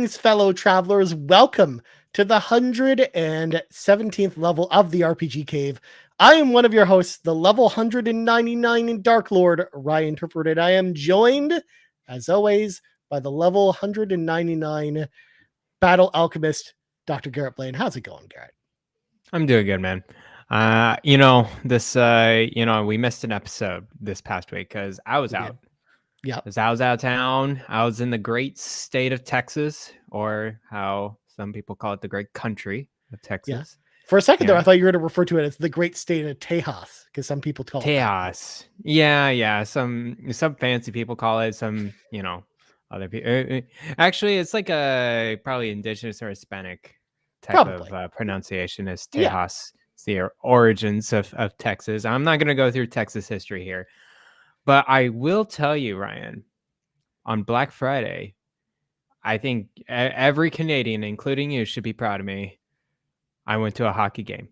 Greetings, fellow travelers. Welcome to the 117th level of the RPG Cave. I am one of your hosts, the level 199 in Dark Lord, Ryan Interpreted. I am joined, as always, by the level 199 Battle Alchemist, Dr. Garret Blaine. How's it going, Garret? I'm doing good, man. We missed an episode this past week because I was out. Yeah. I was out of town. I was in the great state of Texas, or how some people call it, the great country of Texas. For a second there, I thought you were going to refer to it as the great state of Tejas, because some people call it Tejas. Yeah. Some fancy people call it. Some, other people. Actually, it's like a probably indigenous or Hispanic type of pronunciation is Tejas. Yeah. It's the origins of Texas. I'm not going to go through Texas history here, but I will tell you, Ryan, on Black Friday, I think every Canadian, including you, should be proud of me. I went to a hockey game.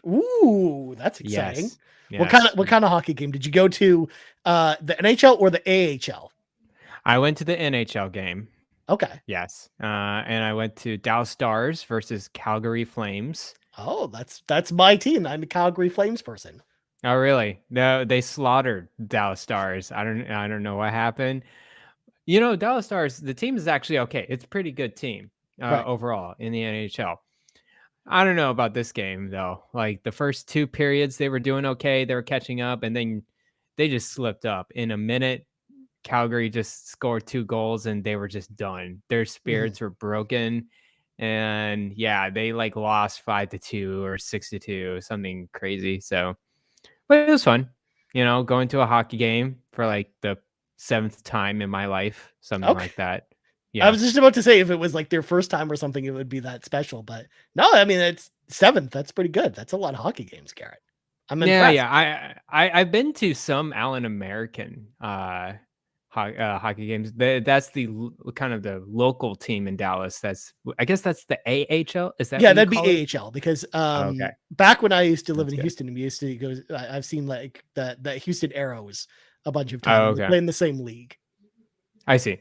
Ooh, that's exciting. Yes. What kind of hockey game? Did you go to the NHL or the AHL? I went to the NHL game. Okay. Yes. And I went to Dallas Stars versus Calgary Flames. Oh, that's my team. I'm a Calgary Flames person. Oh, really? No, they slaughtered Dallas Stars. I don't know what happened. Dallas Stars, the team is actually okay. It's a pretty good team overall in the NHL. I don't know about this game, though. Like, the first two periods, they were doing okay. They were catching up, and then they just slipped up. In a minute, Calgary just scored 2 goals, and they were just done. Their spirits were broken, and, they, lost 5-2 or 6-2, something crazy. So, but it was fun, going to a hockey game for, the 7th time in my life, something like that. Yeah. I was just about to say, if it was their first time or something, it would be that special. But no, I mean, it's 7th. That's pretty good. That's a lot of hockey games, Garret. I'm impressed. Yeah. I've been to some Allen American hockey games. That's the kind of the local team in Dallas. I guess that's the AHL. Is that? Yeah, that'd be AHL because okay. Back when I used to live in Houston, we used to go. I've seen the Houston Arrows a bunch of times. They play in the same league. I see.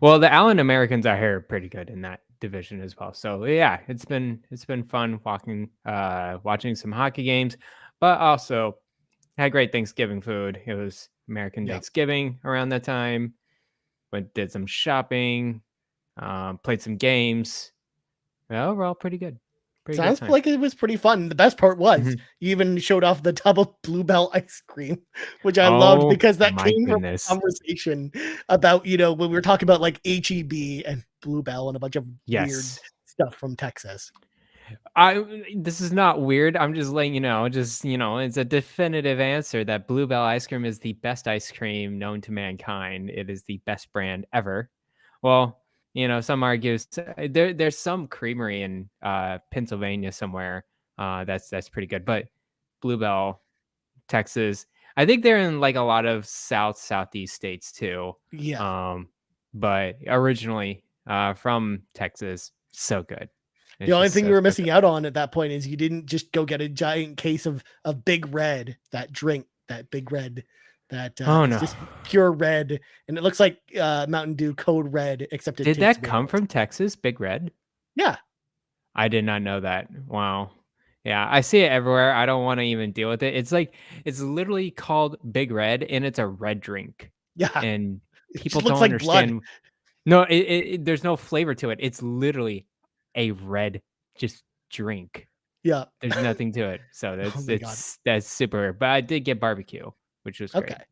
Well, the Allen Americans I hear are pretty good in that division as well. So yeah, it's been fun watching some hockey games, but also had great Thanksgiving food. It was American Thanksgiving around that time. Did some shopping, played some games. Overall, pretty good. Sounds like it was pretty fun. The best part was you even showed off the double Bluebell ice cream, which I loved because that came from a conversation about, when we were talking about HEB and Bluebell and a bunch of weird stuff from Texas. This is not weird. I'm just letting you know. It's a definitive answer that Bluebell ice cream is the best ice cream known to mankind. It is the best brand ever. Well, some argue there's some creamery in Pennsylvania somewhere that's pretty good, but Bluebell, Texas, I think they're in a lot of southeast states too. Yeah. But originally from Texas, so good. The only thing you were missing out on at that point is you didn't just go get a giant case of Big Red, that drink, that Big Red. That is just pure red, and it looks like Mountain Dew Code Red, except it did that come from Texas? Big Red? Yeah, I did not know that. Wow. Yeah, I see it everywhere. I don't want to even deal with it. It's literally called Big Red, and it's a red drink. Yeah, and people don't understand. Blood. No, there's no flavor to it. It's literally a red just drink. Yeah, there's nothing to it. So that's super weird. But I did get barbecue, which was great. Okay,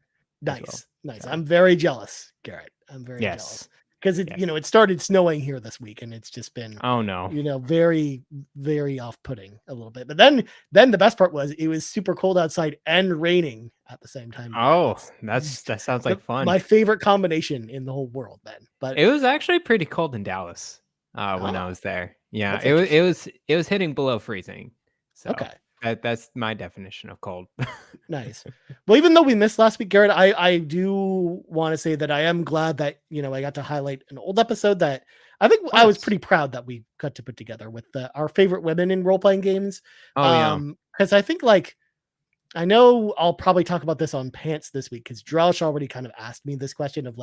nice. So. I'm very jealous, Garret. I'm very jealous because it started snowing here this week, and it's just been very, very off-putting a little bit. But then the best part was it was super cold outside and raining at the same time. Oh, that sounds like fun. My favorite combination in the whole world, then. But it was actually pretty cold in Dallas when I was there. Yeah, it was hitting below freezing. So okay. That's my definition of cold. Nice. Well, even though we missed last week, Garret, I do want to say that I am glad that, I got to highlight an old episode that I think I was pretty proud that we got to put together with our favorite women in role-playing games. Because I think I know I'll probably talk about this on Pants this week because Drellesh already kind of asked me this question of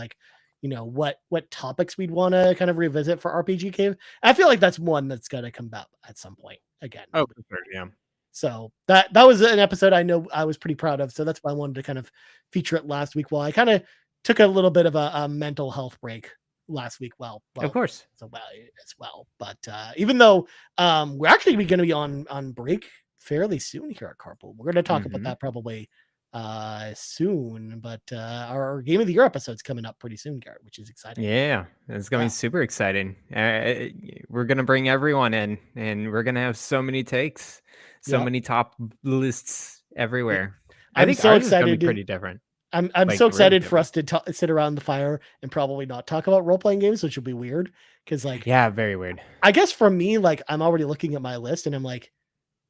what topics we'd want to kind of revisit for RPG Cave. I feel like that's one that's going to come up at some point again. Oh, for sure, yeah. So that was an episode I know I was pretty proud of. So that's why I wanted to kind of feature it last week. While I kind of took a little bit of a mental health break last week. Well, of course, as well. But even though we're actually going to be on break fairly soon here at Carpool, we're going to talk about that probably soon. But our Game of the Year episode's coming up pretty soon, Garrett, which is exciting. Yeah, it's gonna be super exciting. We're gonna bring everyone in, and we're gonna have so many takes, so many top lists everywhere. I think so ours excited. Is gonna be pretty different. I'm so excited for us to sit around the fire and probably not talk about role playing games, which will be weird because very weird. I guess for me, I'm already looking at my list and I'm like,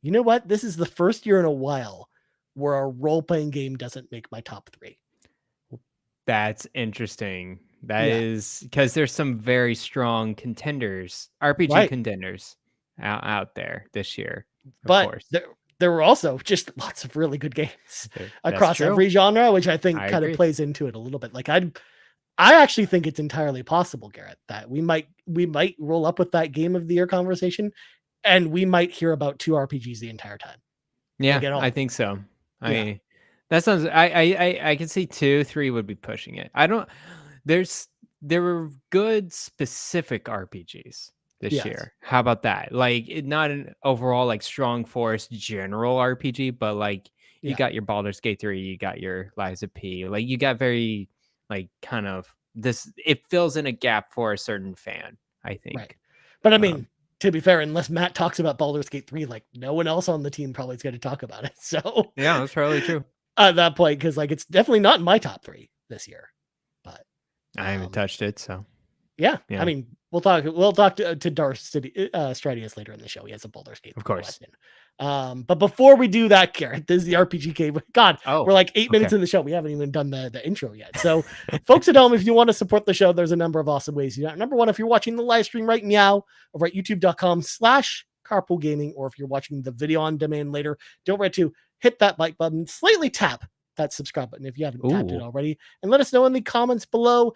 you know what? This is the first year in a while where a role playing game doesn't make my top 3. That's interesting. That is because there's some very strong contenders, RPG contenders out there this year. But of course. There were also just lots of really good games across every genre, which I think kind of plays into it a little bit. I actually think it's entirely possible, Garrett, that we might roll up with that Game of the Year conversation, and we might hear about 2 RPGs the entire time. Yeah, I think so. That sounds. I can see 2, 3 would be pushing it. There were good specific RPGs this year. How about that? Not an overall strong force general RPG, but you got your Baldur's Gate 3, you got your Lies of P. You got very kind of this. It fills in a gap for a certain fan, I think. Right. But I mean, to be fair, unless Matt talks about Baldur's Gate 3, no one else on the team probably is going to talk about it. So yeah, that's probably true at that point, because it's definitely not in my top 3 this year. But I haven't touched it, so yeah. I mean, we'll talk to Darth Stradius later in the show. He has a Baldur's Gate, of course. But before we do that, Garrett, this is the RPG Cave. God, we're 8 minutes in the show. We haven't even done the intro yet. So, folks at home, if you want to support the show, there's a number of awesome ways. Number one, if you're watching the live stream right now over at youtube.com/carpoolgaming, or if you're watching the video on demand later, don't forget to hit that like button, slightly tap that subscribe button if you haven't tapped it already, and let us know in the comments below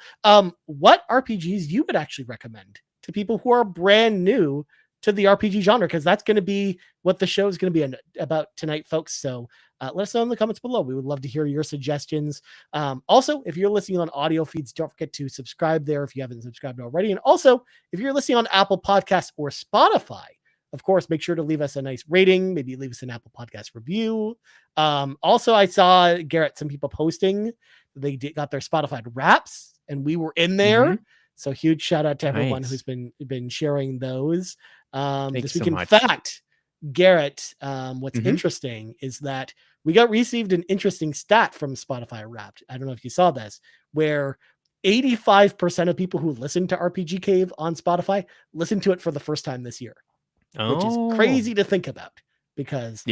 what RPGs you would actually recommend to people who are brand new to the RPG genre, because that's going to be what the show is going to be about tonight, folks. So let us know in the comments below. We would love to hear your suggestions. Also, if you're listening on audio feeds, don't forget to subscribe there if you haven't subscribed already. And also, if you're listening on Apple Podcasts or Spotify, of course, make sure to leave us a nice rating. Maybe leave us an Apple Podcast review. Also, I saw, Garrett, some people posting they got their Spotify Wraps, and we were in there. Mm-hmm. So huge shout out to everyone who's been sharing those this week. So in fact, Garrett, what's interesting is that we received an interesting stat from Spotify Wrapped. I don't know if you saw this, where 85% of people who listen to RPG Cave on Spotify listen to it for the first time this year. Which is crazy to think about, because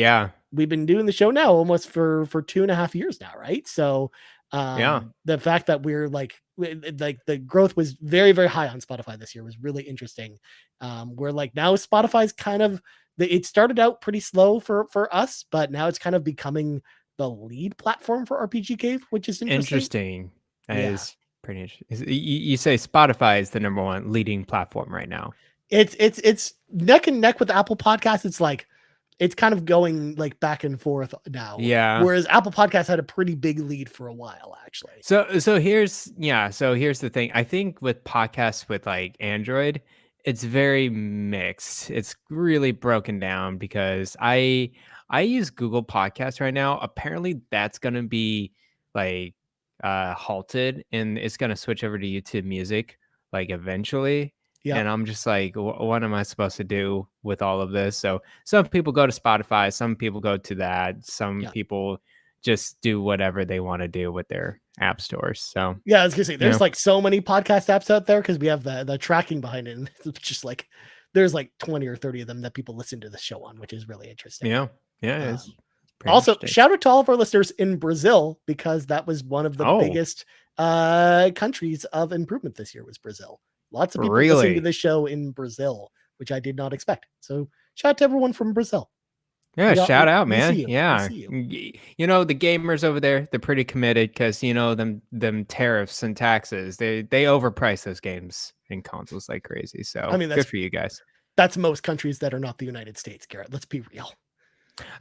we've been doing the show now almost for 2.5 years now, right? So the fact that we're the growth was very, very high on Spotify this year was really interesting. We're now Spotify's kind of it started out pretty slow for us, but now it's kind of becoming the lead platform for RPG Cave, which is interesting. That is pretty interesting. You say Spotify is the number one leading platform right now. It's neck and neck with Apple Podcasts. It's kind of going back and forth now. Yeah. Whereas Apple Podcasts had a pretty big lead for a while, actually. So here's the thing. I think with podcasts with Android, it's very mixed. It's really broken down, because I use Google Podcasts right now. Apparently that's gonna be halted, and it's gonna switch over to YouTube Music eventually. Yeah. And I'm just what am I supposed to do with all of this? So some people go to Spotify, some people go to that, some people just do whatever they want to do with their app stores. So I was gonna say there's so many podcast apps out there, because we have the tracking behind it. And it's just there's 20 or 30 of them that people listen to the show on, which is really interesting. Yeah. It is. Also, shout out to all of our listeners in Brazil, because that was one of the biggest countries of improvement this year was Brazil. Lots of people listening to the show in Brazil, which I did not expect. So shout out to everyone from Brazil. Yeah, shout out, We see man. you. We Yeah. see you. You know, the gamers over there, they're pretty committed because you know them tariffs and taxes. They overprice those games and consoles like crazy. I So mean, good for you guys. that's most countries that are not the United States, Garrett. Let's be real.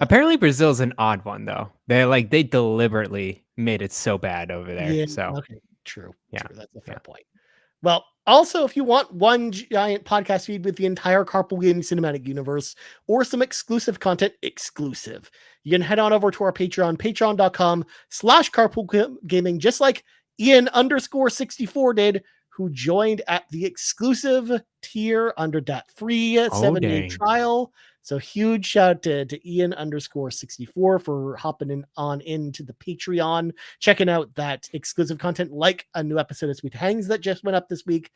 Apparently Brazil's an odd one though. They deliberately made it so bad over there. Yeah. So Okay. True. yeah. True. That's a Yeah. fair point. Well, also, if you want one giant podcast feed with the entire Carpool Gaming Cinematic Universe or some exclusive content, you can head on over to our Patreon, patreon.com/carpool gaming, just like Ian_64 did, who joined at the exclusive tier under that free 7-day Dang. trial. So huge shout to Ian_64 for hopping on into the Patreon, checking out that exclusive content like a new episode of Sweet Hangs that just went up this week,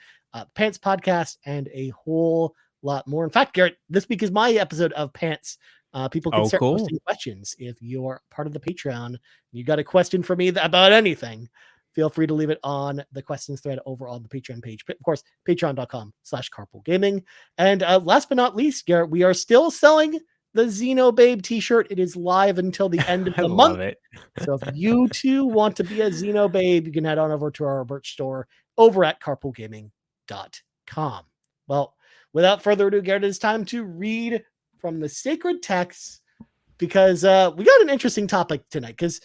Pants Podcast, and a whole lot more. In fact, Garrett, this week is my episode of Pants. People can start Cool. posting questions if you're part of the Patreon. You got a question for me about anything, feel free to leave it on the questions thread over on the Patreon page. Of course, patreon.com/carpool gaming. And last but not least, Garrett, we are still selling the Xenobabe t-shirt. It is live until the end of I the love month. it. So if you too want to be a Xenobabe, you can head on over to our merch store over at carpoolgaming.com. Well, without further ado, Garrett, it's time to read from the sacred texts because we got an interesting topic tonight because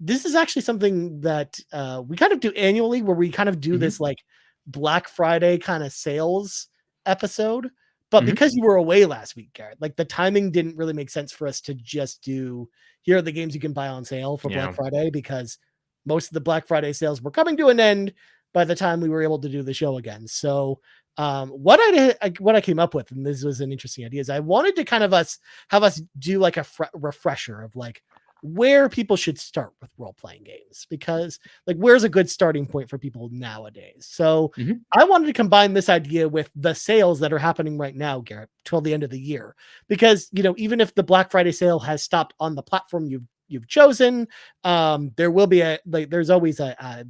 this is actually something that we kind of do annually where we kind of do this like Black Friday kind of sales episode. But because you were away last week, Garrett, like the timing didn't really make sense for us to just do here are the games you can buy on sale for Black Friday because most of the Black Friday sales were coming to an end by the time we were able to do the show again. So what I came up with, and this was an interesting idea, is I wanted to kind of have us do like a refresher of like where people should start with role-playing games because like where's a good starting point for people nowadays. So I wanted to combine this idea with the sales that are happening right now, Garrett, till the end of the year, because you know even if the Black Friday sale has stopped on the platform you've chosen, there will be there's always a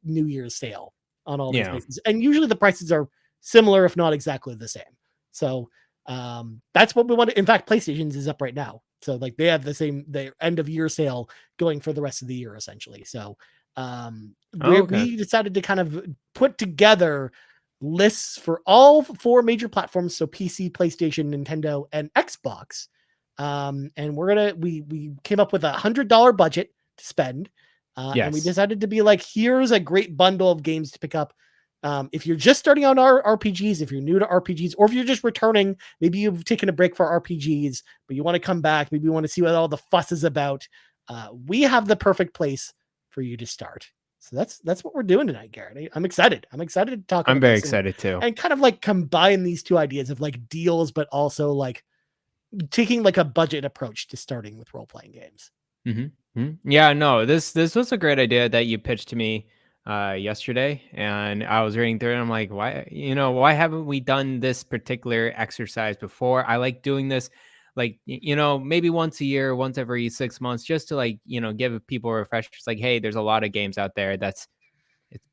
New Year's sale on all these places, and usually the prices are similar if not exactly the same. So that's what we want to. In fact, PlayStation's is up right now. So like they have the end of year sale going for the rest of the year essentially. So we decided to kind of put together lists for all 4 major platforms. So PC, PlayStation, Nintendo, and Xbox. And we came up with $100 budget to spend. And we decided to be like, here's a great bundle of games to pick up. If you're just starting on our RPGs, if you're new to RPGs, or if you're just returning, maybe you've taken a break for RPGs, but you want to come back, maybe you want to see what all the fuss is about, we have the perfect place for you to start. So that's what we're doing tonight, Garrett. I'm excited. I'm excited to talk about I'm very excited too. And kind of like combine these two ideas of like deals, but also like taking like a budget approach to starting with role-playing games. Yeah, no, this was a great idea that you pitched to me yesterday, and I was reading through it and I'm like, why haven't we done this particular exercise before? I like doing this like maybe once a year, once every 6 months, just to like give people refreshers like, hey, there's a lot of games out there it's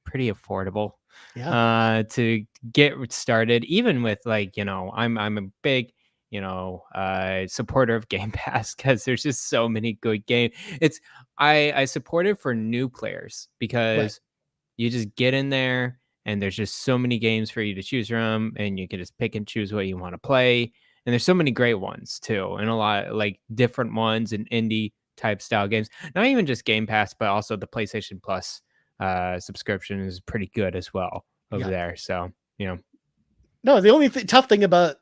pretty affordable to get started, even with like I'm a big supporter of Game Pass because there's just so many good games. I support it for new players because you just get in there and there's just so many games for you to choose from, and you can just pick and choose what you want to play. And there's so many great ones too, and a lot like different ones and indie type style games. Not even just Game Pass, but also the PlayStation Plus subscription is pretty good as well over there. So no, the only tough thing about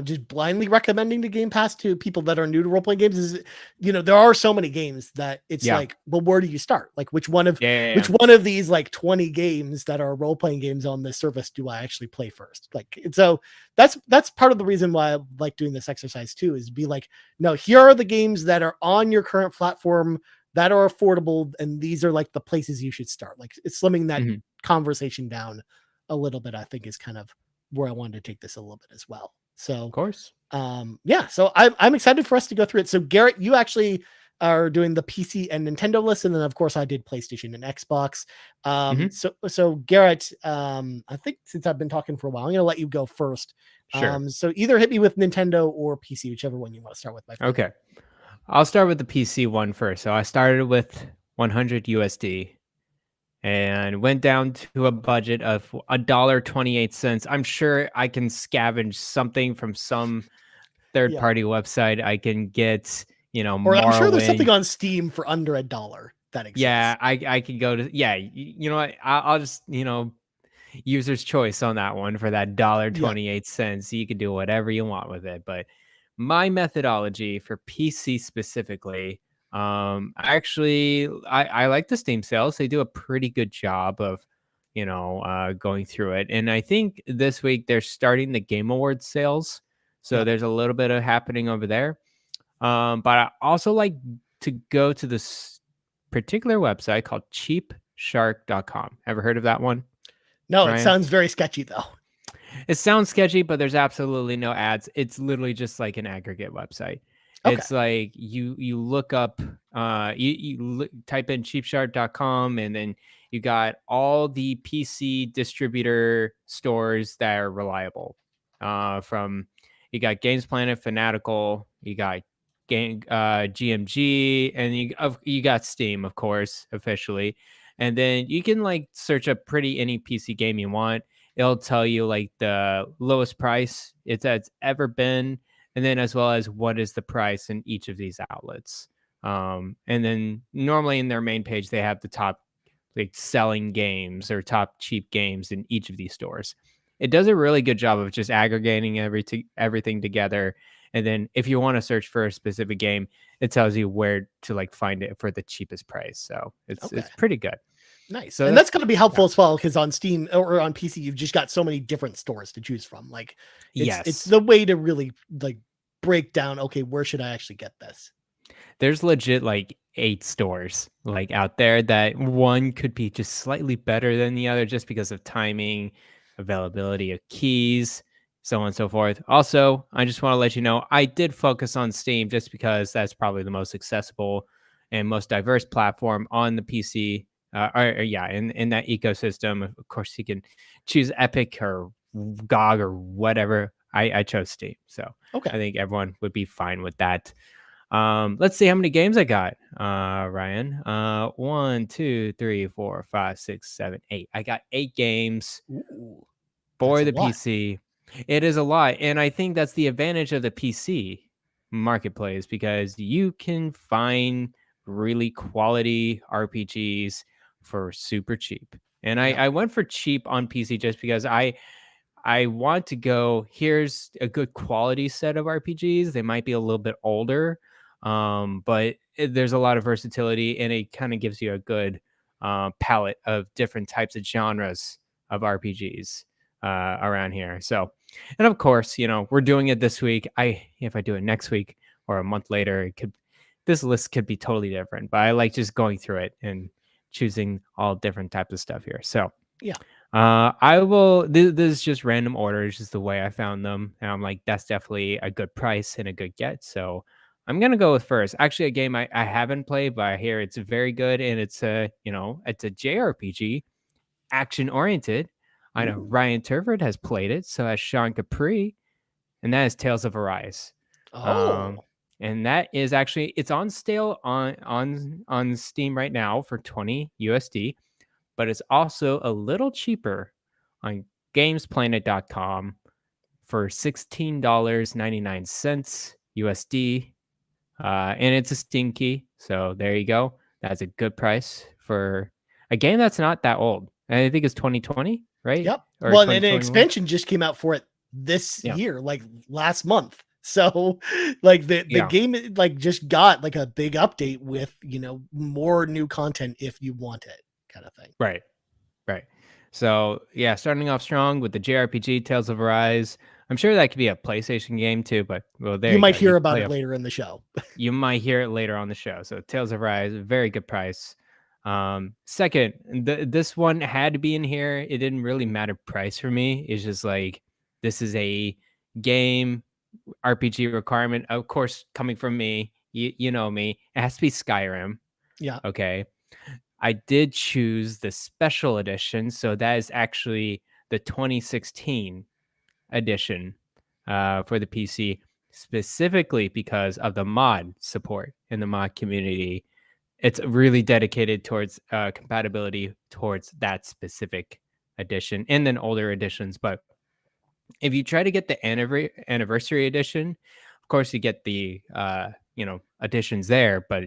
just blindly recommending the Game Pass to people that are new to role-playing games is, there are so many games that it's like, well, where do you start? Like, which one of these like 20 games that are role-playing games on this service do I actually play first? Like, so that's part of the reason why I like doing this exercise too, is be like, no, here are the games that are on your current platform that are affordable, and these are like the places you should start. Like, it's slimming that conversation down a little bit, I think, is kind of where I wanted to take this a little bit as well. So, of course, so I'm excited for us to go through it. So, Garrett, you actually are doing the PC and Nintendo list, and then of course I did PlayStation and Xbox. So Garrett, I think since I've been talking for a while, I'm gonna let you go first. Sure. So either hit me with Nintendo or PC, whichever one you want to start with, my friend. Okay. I'll start with the PC one first. So I started with 100 USD and went down to a budget of $1.28. I'm sure I can scavenge something from some third Yeah. party website. I can get, Or I'm sure there's Morrowind. something on Steam for under $1 that exists. Yeah, I could go to, yeah, you know what? I'll just, user's choice on that one for that Yeah. $1.28. You can do whatever you want with it. But my methodology for PC specifically, I like the Steam sales. They do a pretty good job of, going through it. And I think this week they're starting the Game Awards sales. So Yep. there's a little bit of happening over there. But I also like to go to this particular website called cheapshark.com. Ever heard of that one, No, it Ryan? sounds very sketchy though. It sounds sketchy, but there's absolutely no ads. It's literally just like an aggregate website. Okay. It's like you look up, type in cheapshark.com, and then you got all the PC distributor stores that are reliable. From You got Games Planet, Fanatical, you got GMG, and you got Steam, of course, officially. And then you can like search up pretty any PC game you want. It'll tell you like the lowest price it's ever been, and then as well as what is the price in each of these outlets. And then normally in their main page they have the top like selling games or top cheap games in each of these stores. It does a really good job of just aggregating everything together. And then if you want to search for a specific game, it tells you where to like find it for the cheapest price. So Okay. it's pretty good. Nice. So And that's going to be helpful yeah. as well, because on Steam or on PC, you've just got so many different stores to choose from. Like it's Yes. the way to really like break down, okay, where should I actually get this? There's legit like 8 stores like out there that one could be just slightly better than the other just because of timing, availability of keys, so on and so forth. Also, I just want to let you know I did focus on Steam just because that's probably the most accessible and most diverse platform on the PC. Or yeah, in that ecosystem. Of course, you can choose Epic or GOG or whatever. I chose Steam, so Okay. I think everyone would be fine with that. Let's see how many games I got, Ryan. 1, 2, 3, 4, 5, 6, 7, 8. I got 8 games Ooh, that's for a the lot. PC. It is a lot, and I think that's the advantage of the PC marketplace because you can find really quality RPGs for super cheap. And Yeah. I went for cheap on PC just because I want to go, here's a good quality set of RPGs. They might be a little bit older, but there's a lot of versatility and it kind of gives you a good palette of different types of genres of RPGs around here. So, and of course, we're doing it this week. If I do it next week or a month later, this list could be totally different, but I like just going through it and choosing all different types of stuff here. So, Yeah. I will. This is just random orders, just the way I found them, and I'm like, that's definitely a good price and a good get. So I'm gonna go with first. Actually, a game I haven't played, but I hear it's very good, and it's a JRPG, action oriented. I know Ooh. Ryan Turford has played it, so has Sean Capri, and that is Tales of Arise. Um, Oh. and that is actually it's on sale on Steam right now for 20 USD, but it's also a little cheaper on gamesplanet.com for $16.99 USD. And it's a Steam key. So there you go. That's a good price for a game that's not that old. I think it's 2020, right? Yep. Or Well, and an 2021. expansion just came out for it this Yeah. year, like last month. So like the Yeah. game like just got like a big update with, more new content if you want it, kind of thing. Right. Right. So yeah, starting off strong with the JRPG Tales of Arise. I'm sure that could be a PlayStation game too, but well, there You you might go. You hear can about play it a later in the show. You might hear it later on the show. So Tales of Rise, very good price. Second, this one had to be in here. It didn't really matter price for me. It's just like this is a game RPG requirement. Of course, coming from me, you know me, it has to be Skyrim. Yeah. Okay. I did choose the special edition, so that is actually the 2016 edition for the PC, specifically because of the mod support in the mod community. It's really dedicated towards compatibility towards that specific edition and then older editions. But if you try to get the anniversary edition, of course you get the editions there, but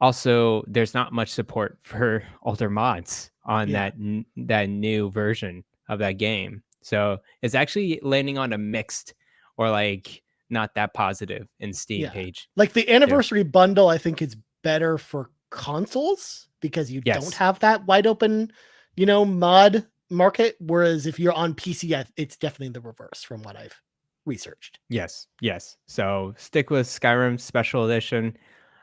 also there's not much support for older mods on Yeah. that new version of that game. So it's actually landing on a mixed or like not that positive in Steam Yeah. page Like the too. anniversary bundle, I think is better for consoles because you don't Yes. have that wide open, mod market. Whereas if you're on PC, it's definitely the reverse from what I've researched. Yes. Yes. So stick with Skyrim Special Edition.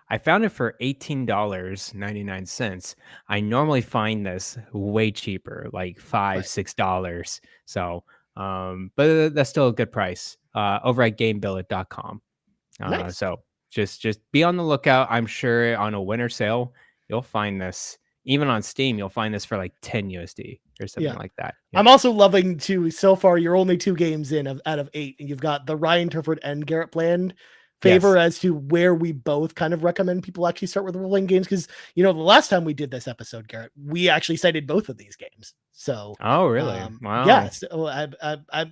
I found it for $18.99. I normally find this way cheaper, like $5, Right. $6. So, but that's still a good price. Over at GameBillet.com. Nice. So just be on the lookout. I'm sure on a winter sale, you'll find this. Even on Steam, you'll find this for like 10 USD or something Yeah. like that. Yeah. I'm also loving so far you're only 2 games in out of 8, and you've got the Ryan Turford and Garret Bland favor Yes. as to where we both kind of recommend people actually start with role-playing games. Because the last time we did this episode, Garret, we actually cited both of these games. So Oh, really? Wow. yeah, so I'm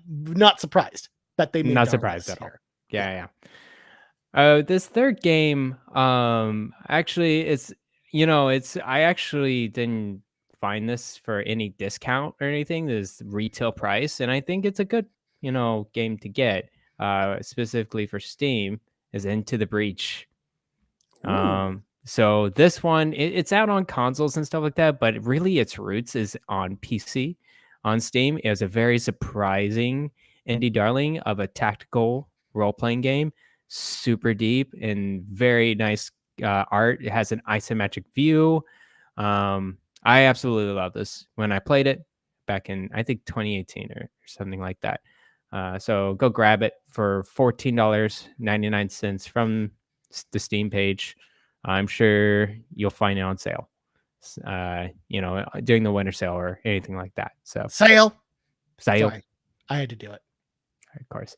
not surprised that they made Not our surprised list at all. here. Yeah. This third game, actually, it's I actually didn't find this for any discount or anything. This retail price, and I think it's a good, game to get. Specifically for Steam, is Into the Breach. Ooh. So this one, it's out on consoles and stuff like that, but really its roots is on PC. On Steam, it was a very surprising indie darling of a tactical role-playing game, super deep and very nice art. It has an isometric view. I absolutely love this. When I played it back in, I think 2018 or something like that. So go grab it for $14.99 from the Steam page. I'm sure you'll find it on sale, during the winter sale or anything like that. So Sale. sale, Sorry, I had to do it. of course.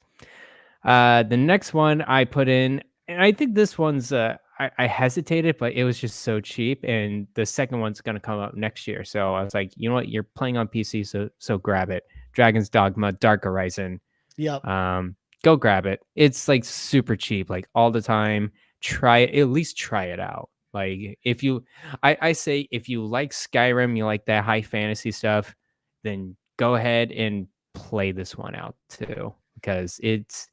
The next one I put in, and I think this one's I hesitated, but it was just so cheap, and the second one's gonna come up next year. So I was like, you know what, you're playing on PC, so grab it. Dragon's Dogma Dark Horizon. Yep. Go grab it. It's like super cheap, like all the time. Try it, at least try it out. Like if you I say if you like Skyrim, you like that high fantasy stuff, then go ahead and play this one out too. Because it's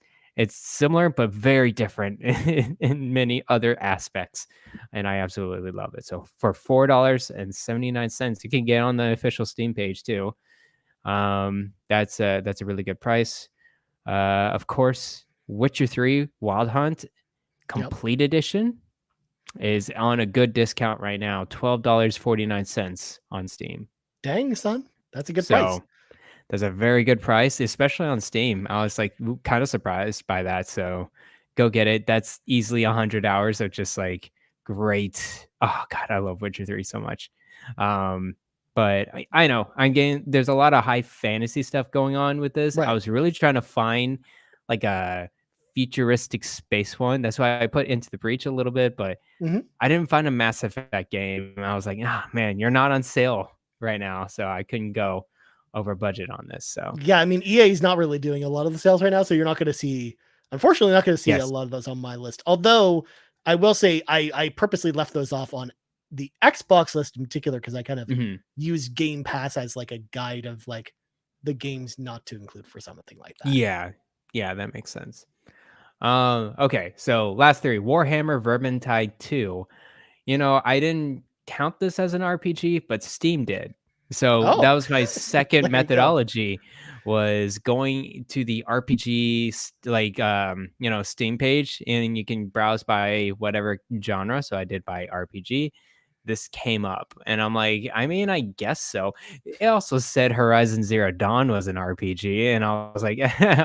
similar but very different in many other aspects. And I absolutely love it. So for $4.79, you can get on the official Steam page too. That's a really good price. Of course, Witcher 3 Wild Hunt Complete Edition is on a good discount right now, $12.49 on Steam. Dang, son, that's a good price. So that's a very good price, especially on Steam. I was like kind of surprised by that. So go get it. That's easily 100 hours of just like great. Oh God, I love Witcher 3 so much. But I know there's a lot of high fantasy stuff going on with this. Right. I was really trying to find like a futuristic space one. That's why I put Into the Breach a little bit, but I didn't find a Mass Effect game. I was like, man, you're not on sale right now. So I couldn't go over budget on this. So yeah, I mean, EA is not really doing a lot of the sales right now, so you're not going to see, unfortunately, not going to see a yes. lot of those on my list. Although I will say I purposely left those off on the Xbox list in particular because I kind of use Game Pass as like a guide of like the games not to include for something like that. Yeah, that makes sense. Okay, so last three: Warhammer Vermintide 2. I didn't count this as an RPG, but Steam did. So that Oh, was my second there you go. methodology, was going to the RPG Steam page, and you can browse by whatever genre. So I did by RPG. this came up, and I'm like, I mean, I guess so. It also said Horizon Zero Dawn was an RPG, and I was like,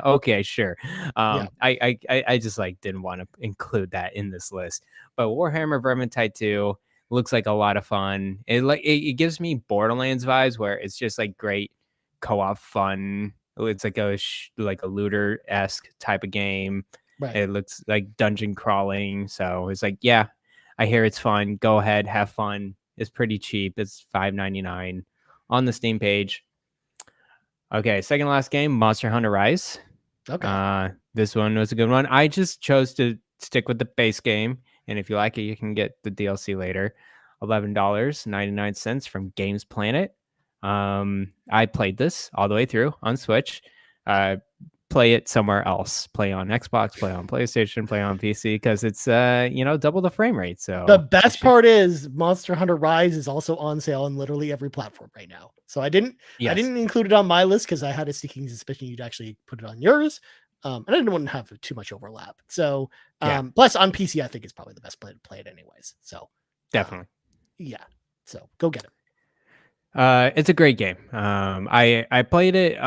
okay, sure. Yeah. I just like didn't want to include that in this list. But Warhammer Vermintide 2 looks like a lot of fun. It gives me Borderlands vibes, where it's just like great co-op fun. It's like a looter-esque type of game. Right. It looks like dungeon crawling. So it's like, yeah, I hear it's fun. Go ahead, have fun. It's pretty cheap. It's $5.99 on the Steam page. Okay, second last game, Monster Hunter Rise. Okay. This one was a good one. I just chose to stick with the base game, and if you like it, you can get the DLC later. $11.99 from Games Planet. I played this all the way through on Switch. Play it somewhere else. Play on Xbox, play on PlayStation, play on PC, because it's double the frame rate. So The best part is Monster Hunter Rise is also on sale on literally every platform right now. So I didn't include it on my list because I had a sneaking suspicion you'd actually put it on yours. And I didn't want to have too much overlap. So plus on PC, I think it's probably the best play to play it anyways. So definitely. Yeah. So go get it. It's a great game. I played it.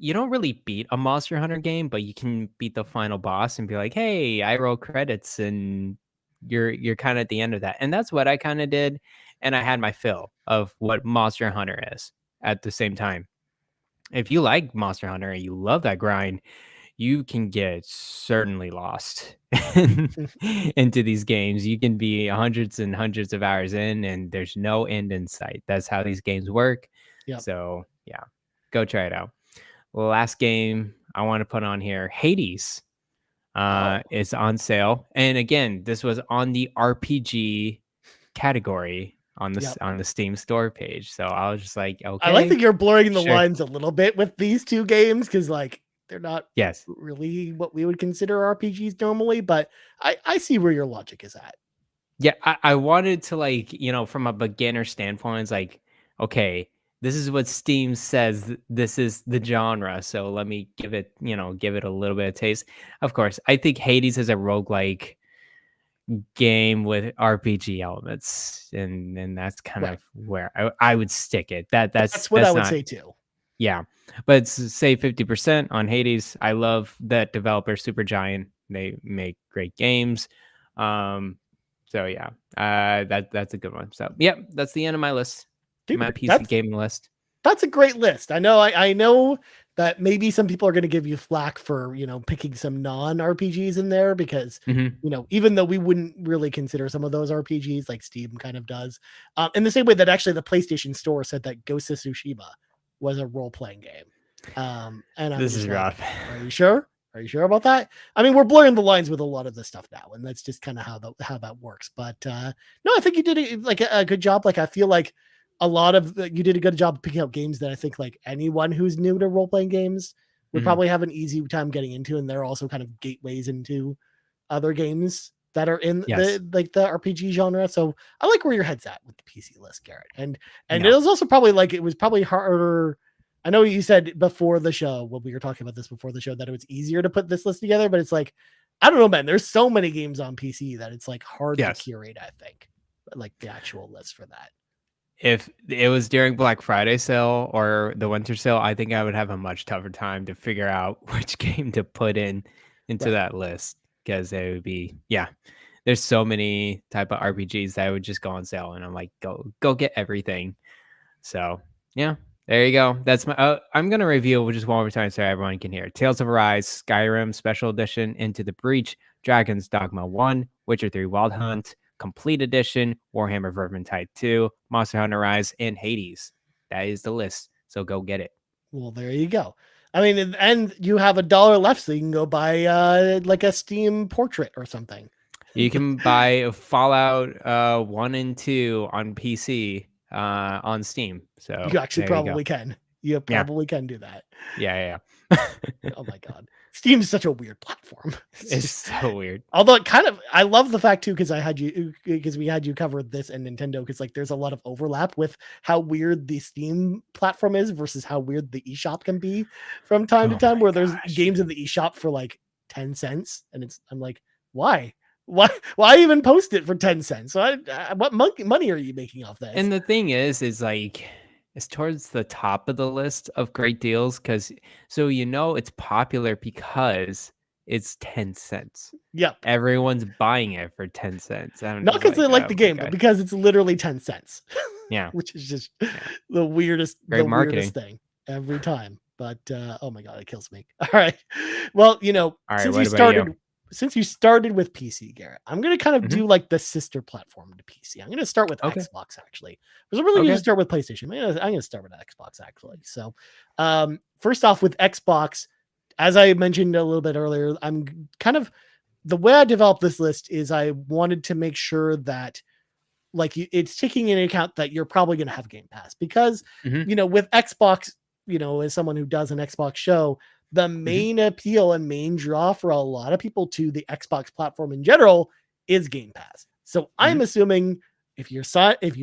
You don't really beat a Monster Hunter game, but you can beat the final boss and be like, hey, I roll credits, and you're kind of at the end of that. And that's what I kind of did. And I had my fill of what Monster Hunter is at the same time. If you like Monster Hunter and you love that grind, you can get certainly lost into these games. You can be hundreds and hundreds of hours in, and there's no end in sight. That's how these games work. Yep. So yeah, go try it out. Last game I want to put on here, Hades. It's on sale, and again, this was on the RPG category on the Steam store page. So I was just like, okay. I like that you're blurring the lines a little bit with these two games, because like they're not really what we would consider RPGs normally, but I see where your logic is at. Yeah, I wanted to, like, from a beginner standpoint, it's like, okay, this is what Steam says this is the genre, so let me give it a little bit of taste. Of course, I think Hades is a roguelike game with RPG elements, and that's kind of where I would stick it. That's what I would say too. Yeah, but say 50% on Hades. I love that developer, Supergiant. They make great games. So yeah, that's a good one. So yep, that's the end of my list. Dude, my PC gaming list. That's a great list. I know that maybe some people are going to give you flack for, picking some non-RPGs in there because, even though we wouldn't really consider some of those RPGs, like Steam kind of does, in the same way that actually the PlayStation Store said that Ghost of Tsushima was a role-playing game. And this is rough. Are you sure? Are you sure about that? I mean, we're blurring the lines with a lot of this stuff now, and that's just kind of how that works. But no, I think you did a good job. Like, I feel like you did a good job of picking out games that I think like anyone who's new to role-playing games would probably have an easy time getting into, and they're also kind of gateways into other games that are in the RPG genre. So I like where your head's at with the PC list, Garrett. And it was also probably it was probably harder. I know you said before the show, when we were talking about this before the show, that it was easier to put this list together, but it's like, I don't know, man, there's so many games on PC that it's like hard to curate, I think, like the actual list for that. If it was during Black Friday sale or the winter sale, I think I would have a much tougher time to figure out which game to put into that list, because it would be, there's so many type of RPGs that would just go on sale, and I'm like, go get everything. So yeah, there you go. That's my. I'm gonna review just one more time so everyone can hear. Tales of Arise, Skyrim Special Edition, Into the Breach, Dragon's Dogma 1, Witcher 3 Wild Hunt, Complete Edition, Warhammer Vermintide 2, Monster Hunter Rise, and Hades. That is the list. So go get it. Well, there you go. I mean, and you have $1 left, so you can go buy like a Steam portrait or something. You can buy Fallout 1 and 2 on PC on Steam. So you actually probably can. You probably can do that. Yeah. Oh my God. Steam's such a weird platform. It's so weird. Although I love the fact too, because we had you cover this and Nintendo, because like there's a lot of overlap with how weird the Steam platform is versus how weird the eShop can be from time to time, where there's games in the eShop for like 10 cents, and I'm like, why? Why even post it for 10 cents? What money are you making off this? And the thing is like it's towards the top of the list of great deals because it's popular because it's 10 cents. Yep. Everyone's buying it for 10 cents. I'm Not just because they like oh the my game, but god. because it's literally 10 cents. Yeah. Which is just Yeah. the weirdest Great marketing. thing every time. But oh my god, it kills me. All right. Well, All right, since what about you? you started with PC, Garrett, I'm gonna kind of Mhm. do like the sister platform to PC. I'm gonna start with Okay. Xbox actually. I was really gonna Okay. start with PlayStation. I'm gonna start with Xbox actually. So first off with Xbox, as I mentioned a little bit earlier, I'm kind of the way I developed this list is I wanted to make sure that like it's taking into account that you're probably going to have Game Pass because Mhm. with Xbox, as someone who does an Xbox show, the Mhm. main appeal and main draw for a lot of people to the Xbox platform in general is Game Pass. So I'm Mhm. assuming if you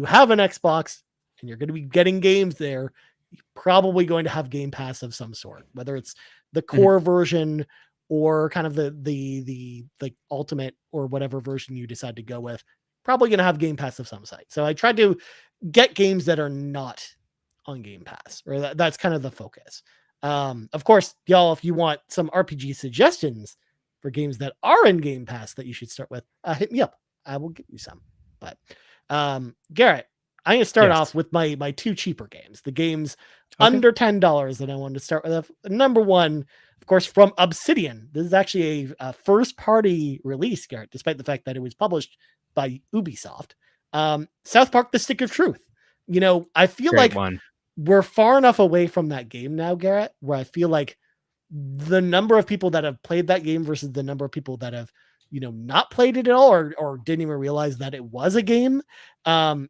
have an Xbox and you're going to be getting games there, you're probably going to have Game Pass of some sort, whether it's the Mhm. core version or kind of the like ultimate or whatever version you decide to go with. Probably going to have Game Pass of some site. So I tried to get games that are not on Game Pass, or that's kind of the focus. Of course, y'all, if you want some RPG suggestions for games that are in Game Pass that you should start with, hit me up. I will give you some. But Garrett, I'm going to start off Yes. with my two cheaper games, the games Okay. under $10 that I wanted to start with. Number one, of course, from Obsidian. This is actually a first party release, Garrett, despite the fact that it was published by Ubisoft. South Park: The Stick of Truth. I feel Great like one. we're far enough away from that game now, Garrett, where I feel like the number of people that have played that game versus the number of people that have not played it at all or didn't even realize that it was a game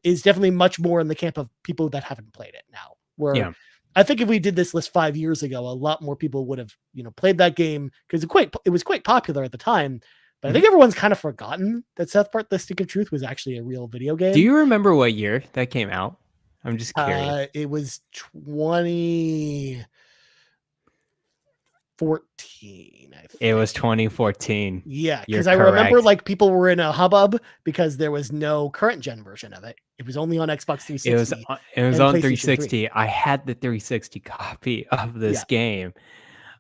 is definitely much more in the camp of people that haven't played it now, where Yeah. I think if we did this list 5 years ago, a lot more people would have played that game because it was quite popular at the time. But I Mhm. think everyone's kind of forgotten that South Park: The Stick of Truth was actually a real video Do game. you remember what year that came out? I'm just curious. It was 2014, I It was think. 2014. Yeah, You're because I remember correct. like people were in a hubbub because there was no current gen version of it. It was only on Xbox It was 360 on it was and on PlayStation 3. 360. I had the 360 copy of this Yeah, game.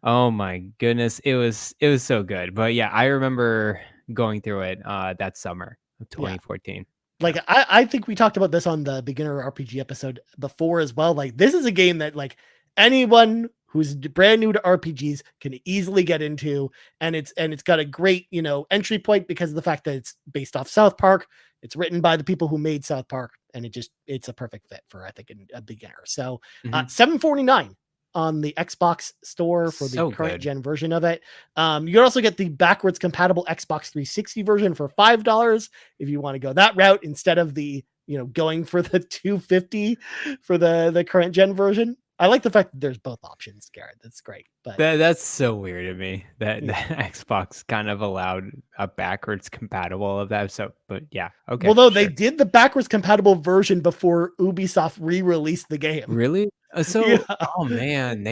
Oh my goodness, it was so good. But yeah, I remember going through it that summer of yeah. 2014. Yeah. Like I think we talked about this on the beginner RPG episode before as well. Like this is a game that like anyone who's brand new to RPGs can easily get into, and it's got a great entry point because of the fact that it's based off South Park. It's written by the people who made South Park, and it's a perfect fit for I think a beginner. So Mhm. $7.49 on the Xbox store for the So current good. gen version of it. You can also get the backwards compatible Xbox 360 version for $5 if you want to go that route instead of the going for the 250 for the current gen version. I like the fact that there's both options, Garrett. That's great. But That's so weird to me that yeah. Xbox kind of allowed a backwards compatible of that. So, but yeah, Well, okay, no, they sure. did the backwards compatible version before Ubisoft re-released the game. Really? Yeah. Oh man,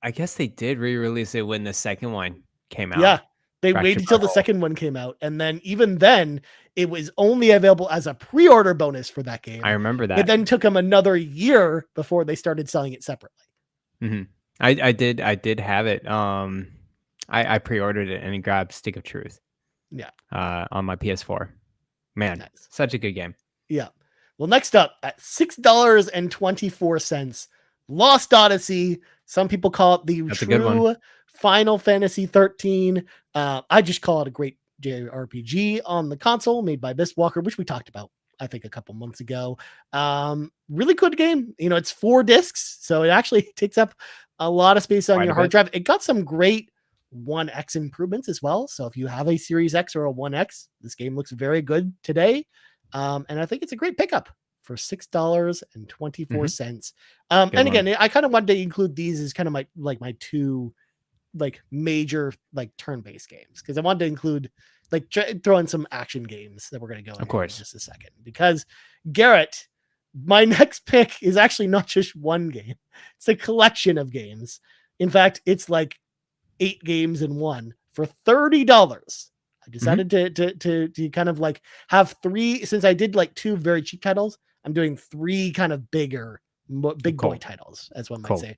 I guess they did re-release it when the second one came out. Yeah. They Gotcha. waited till the second one came out. And then even then, it was only available as a pre-order bonus for that I game. remember It that. then took them another year before they started selling it separately. Mhm. I did have it. I pre-ordered it and grabbed Stick of Truth Yeah. on my PS4. Man, Nice. such a good game. Yeah. Well, next up at $6.24, Lost Odyssey. Some people call it the That's a good one. true Final Fantasy 13. I just call it a great JRPG on the console made by Mistwalker, which we talked about, I think, a couple months ago. Really good game. It's 4 discs, so it actually takes up a lot of space on Quite your a hard bit. drive. It got some great 1X improvements as well. So if you have a Series X or a 1X, this game looks very good today. And I think it's a great pickup for Mhm. $6.24. Good And one. again, I kind of wanted to include these as kind of my two like major like turn-based games because I wanted to include like throw in some action games that we're going to go Of into in course. just a second. Because Garrett, my next pick is actually not just one game; it's a collection of games. In fact, it's like 8 games in one for $30. I decided to kind of like have 3, since I did like 2 very cheap titles. I'm doing 3 kind of big boy titles, as one might say.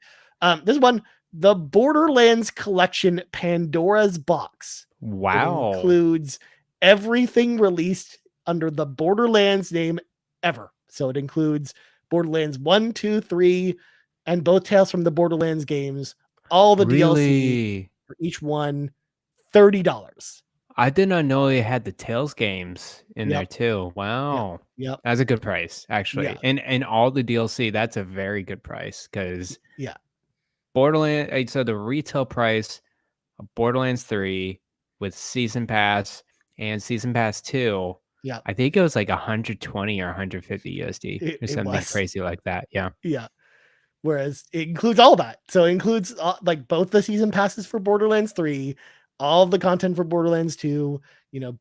This one, the Borderlands Collection Pandora's Box. It includes everything released under the Borderlands name ever. So it includes Borderlands 1, 2, 3, and both Tales from the Borderlands games. All the DLC for each one, $30. I did not know they had the Tales games in there too. Wow. Yep. That's a good price, actually. Yeah. And all the DLC, that's a very good price because yeah. Borderlands, so the retail price of Borderlands 3 with Season Pass and Season Pass 2, Yeah. I think it was like 120 or 150 USD or something crazy like that. Yeah. Yeah. Whereas it includes all that. So it includes like both the season passes for Borderlands 3, all of the content for Borderlands 2,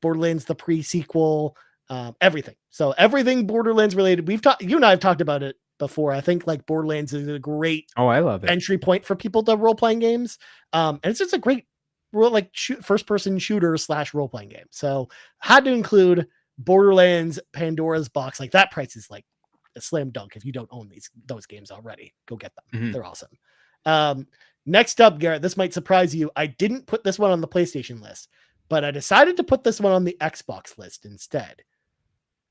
Borderlands, the pre-sequel, everything. So everything Borderlands related. You and I have talked about it before. I think like Borderlands is a great I love it. entry point for people to role-playing games. And it's just a great first-person shooter / role-playing game. So had to include Borderlands Pandora's Box. Like that price is like a slam dunk. If you don't own those games already, go get them. Mm-hmm. They're awesome. Next up, Garrett, this might surprise you. I didn't put this one on the PlayStation list, but I decided to put this one on the Xbox list instead.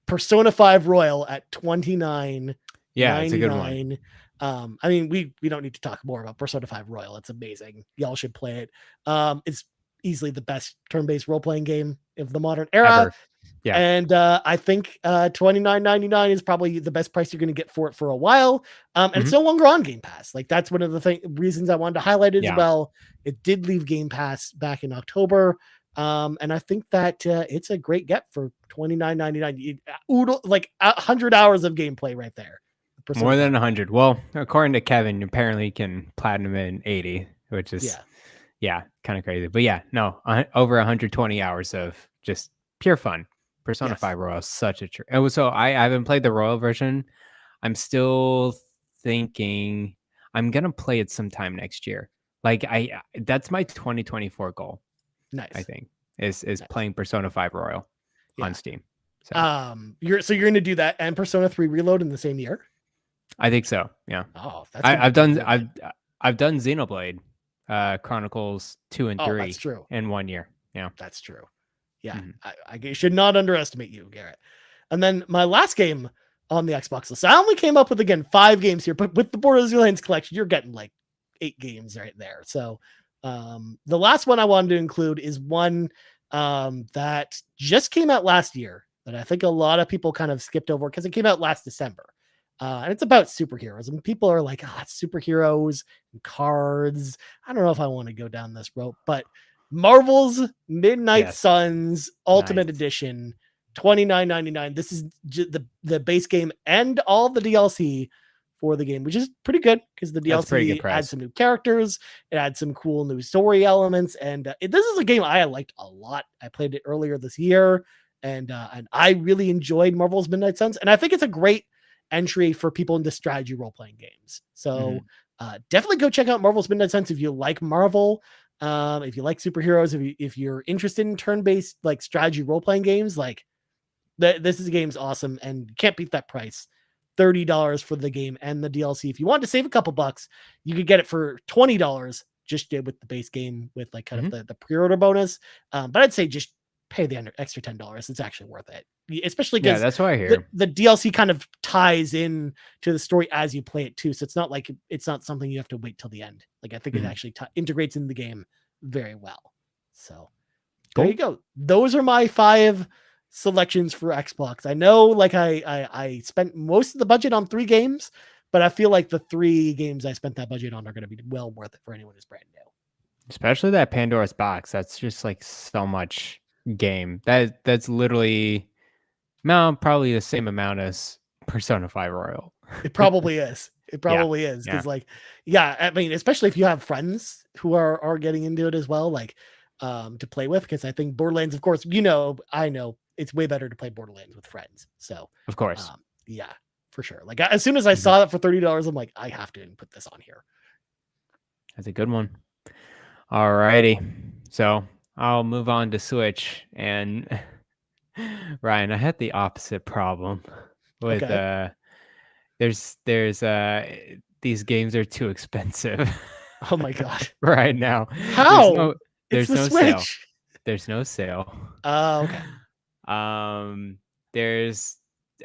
Persona 5 Royal at $29. Yeah, it's a good one. I mean, we don't need to talk more about Persona 5 Royal. It's amazing. Y'all should play it. It's easily the best turn-based role-playing game of the modern era. Ever. Yeah. And I think $29.99 is probably the best price you're going to get for it for a while. And it's no longer on Game Pass. Like that's one of the reasons I wanted to highlight it as well. It did leave Game Pass back in October. And I think that it's a great get for $29.99. Like 100 hours of gameplay right there. More than 100. Well, according to Kevin, apparently you can platinum in 80, which is kind of crazy. But yeah, no, over 120 hours of just pure fun. Persona 5 Royal is such a treat. So I haven't played the Royal version. I'm still thinking I'm gonna play it sometime next year. Like that's my 2024 goal. Nice. I think is playing Persona 5 Royal on Steam. So. You're gonna do that and Persona 3 Reload in the same year? I think so. Yeah. Oh, that's I've done Xenoblade Chronicles 2 and 3 that's true. In 1 year. Yeah, that's true. Yeah, I should not underestimate you, Garrett. And then my last game on the Xbox list, I only came up with, again, 5 games here, but with the Borderlands collection, you're getting like 8 games right there. So the last one I wanted to include is one that just came out last year that I think a lot of people kind of skipped over because it came out last December. And it's about superheroes, and people are like, it's superheroes and cards. I don't know if I want to go down this road, but Marvel's Midnight Suns Ultimate Edition, $29.99. This is the base game and all the DLC for the game, which is pretty good because the DLC adds some new characters, it adds some cool new story elements, and this is a game I liked a lot. I played it earlier this year, and I really enjoyed Marvel's Midnight Suns, and I think it's a great entry for people into strategy role-playing games. So definitely go check out Marvel's Midnight Suns if you like Marvel. If you like superheroes, if you're interested in turn-based like strategy role-playing games, like this is a game's awesome, and you can't beat that price. $30 for the game and the DLC. If you want to save a couple bucks, you could get it for $20 just with the base game with like kind of the pre-order bonus. But I'd say just pay the extra $10. It's actually worth it, especially because that's what I hear. The DLC kind of ties in to the story as you play it too. So it's not like it's not something you have to wait till the end. Like I think it actually integrates in the game very well. So there you go. Those are my 5 selections for Xbox. I know like I spent most of the budget on 3 games, but I feel like the 3 games I spent that budget on are going to be well worth it for anyone who's brand new. Especially that Pandora's Box. That's just like so much game. That's literally probably the same amount as Persona 5 Royal. It probably is. It probably is. Because I mean, especially if you have friends who are getting into it as well, like to play with, because I think Borderlands, of course, I know it's way better to play Borderlands with friends. So of course. For sure. Like as soon as I saw that for $30, I'm like, I have to put this on here. That's a good one. All righty. So I'll move on to Switch. And Ryan, I had the opposite problem with Okay. there's these games are too expensive Oh my god. right now. There's How? no It's there's the no sale. Switch. There's no sale. Okay. Um, there's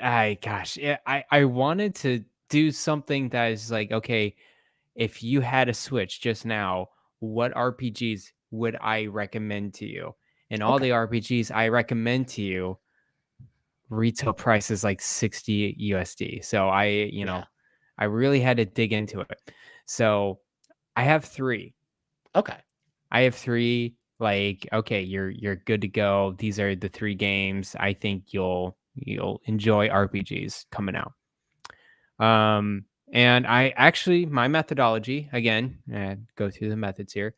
I gosh, yeah, I wanted to do something that is like, okay, if you had a Switch just now, what RPGs would I recommend to you? And all Okay. the RPGs I recommend to you, retail price is like 60 USD. So Yeah. I really had to dig into it. So I have three. Okay. I have three. Like, okay, you're good to go. These are the three games I think you'll enjoy RPGs coming out. And I actually my methodology again, go through the methods here.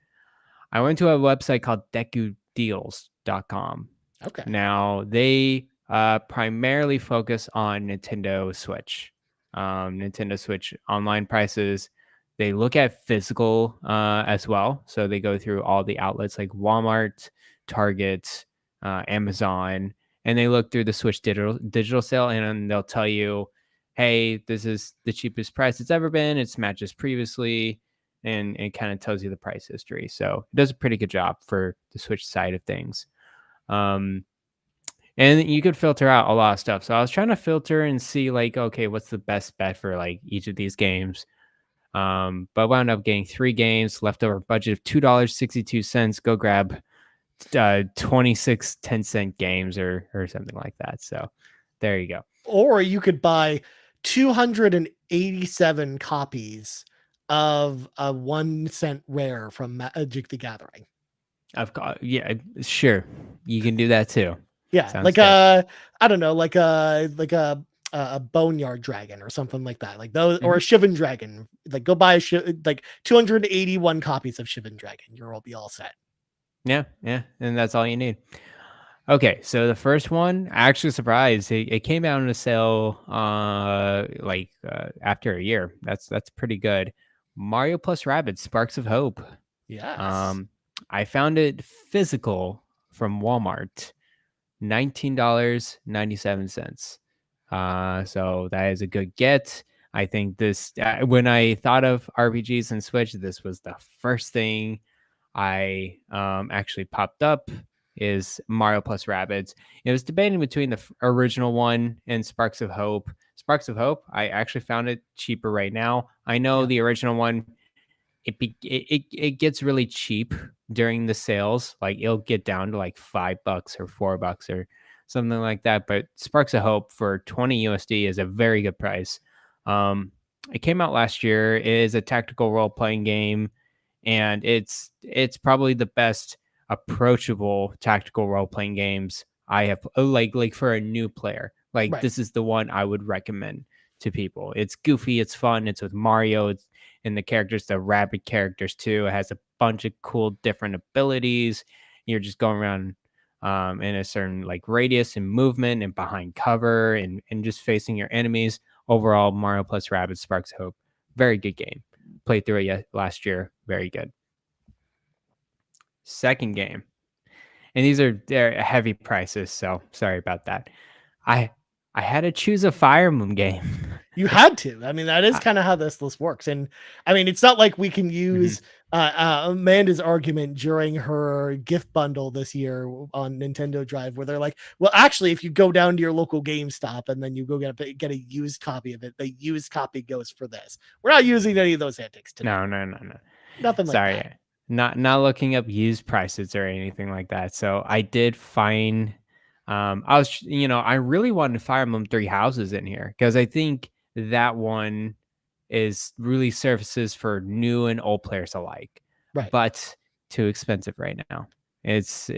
I went to a website called DekuDeals.com. Okay. Now they primarily focus on Nintendo Switch. Nintendo Switch online prices. They look at physical as well. So they go through all the outlets like Walmart, Target, Amazon, and they look through the Switch digital sale, and then they'll tell you, hey, this is the cheapest price it's ever been. It's matches previously, and it kind of tells you the price history. So it does a pretty good job for the Switch side of things. Um, and you could filter out a lot of stuff. So I was trying to filter and see like, okay, what's the best bet for like each of these games. But wound up getting three games, leftover budget of $2.62. Go grab 26 10-cent games or something like that. So there you go. Or you could buy 287 copies of a 1 cent rare from Magic the Gathering. I've got, yeah, sure. You can do that too. Yeah, Sounds like good. I don't know, like a boneyard dragon or something like that. Like those, or a Mhm. Shivan dragon. Like go buy like 281 copies of Shivan dragon. You'll be all set. Yeah, yeah, and that's all you need. Okay, so the first one, actually surprised. It came out on a sale after a year. That's pretty good. Mario plus Rabbids Sparks of Hope. Yes. Um I found it physical from Walmart. $19.97. So that is a good get. I think this when I thought of RPGs and Switch, this was the first thing I actually popped up is Mario plus Rabbids. It was debating between the original one and Sparks of Hope. Sparks of Hope, I actually found it cheaper right now. I know Yeah. the original one, it gets really cheap during the sales. Like it'll get down to like $5 or $4 or something like that. But Sparks of Hope for 20 USD is a very good price. It came out last year. It is a tactical role playing game, and it's probably the best approachable tactical role playing games I have. Like for a new player, like Right. this is the one I would recommend to people. It's goofy, it's fun, it's with Mario, and the characters, the rabbit characters too. It has a bunch of cool different abilities. You're just going around in a certain like radius and movement and behind cover and just facing your enemies. Overall, Mario plus Rabbids Sparks of Hope, very good game. Played through it last year, very good. Second game, and they're heavy prices, so sorry about that. I I had to choose a Fire Emblem game. You had to. I mean, that is I, kind of how this list works. And I mean, it's not like we can mhm. use Amanda's argument during her gift bundle this year on Nintendo Drive, where they're like, well, actually, if you go down to your local GameStop and then you go get a used copy of it, the used copy goes for this. We're not using any of those antics today. No. Nothing like Sorry, that. not looking up used prices or anything like that. So I did find, I was, I really wanted Fire Emblem Three Houses in here because I think that one is really services for new and old players alike, Right. but too expensive right now. It's.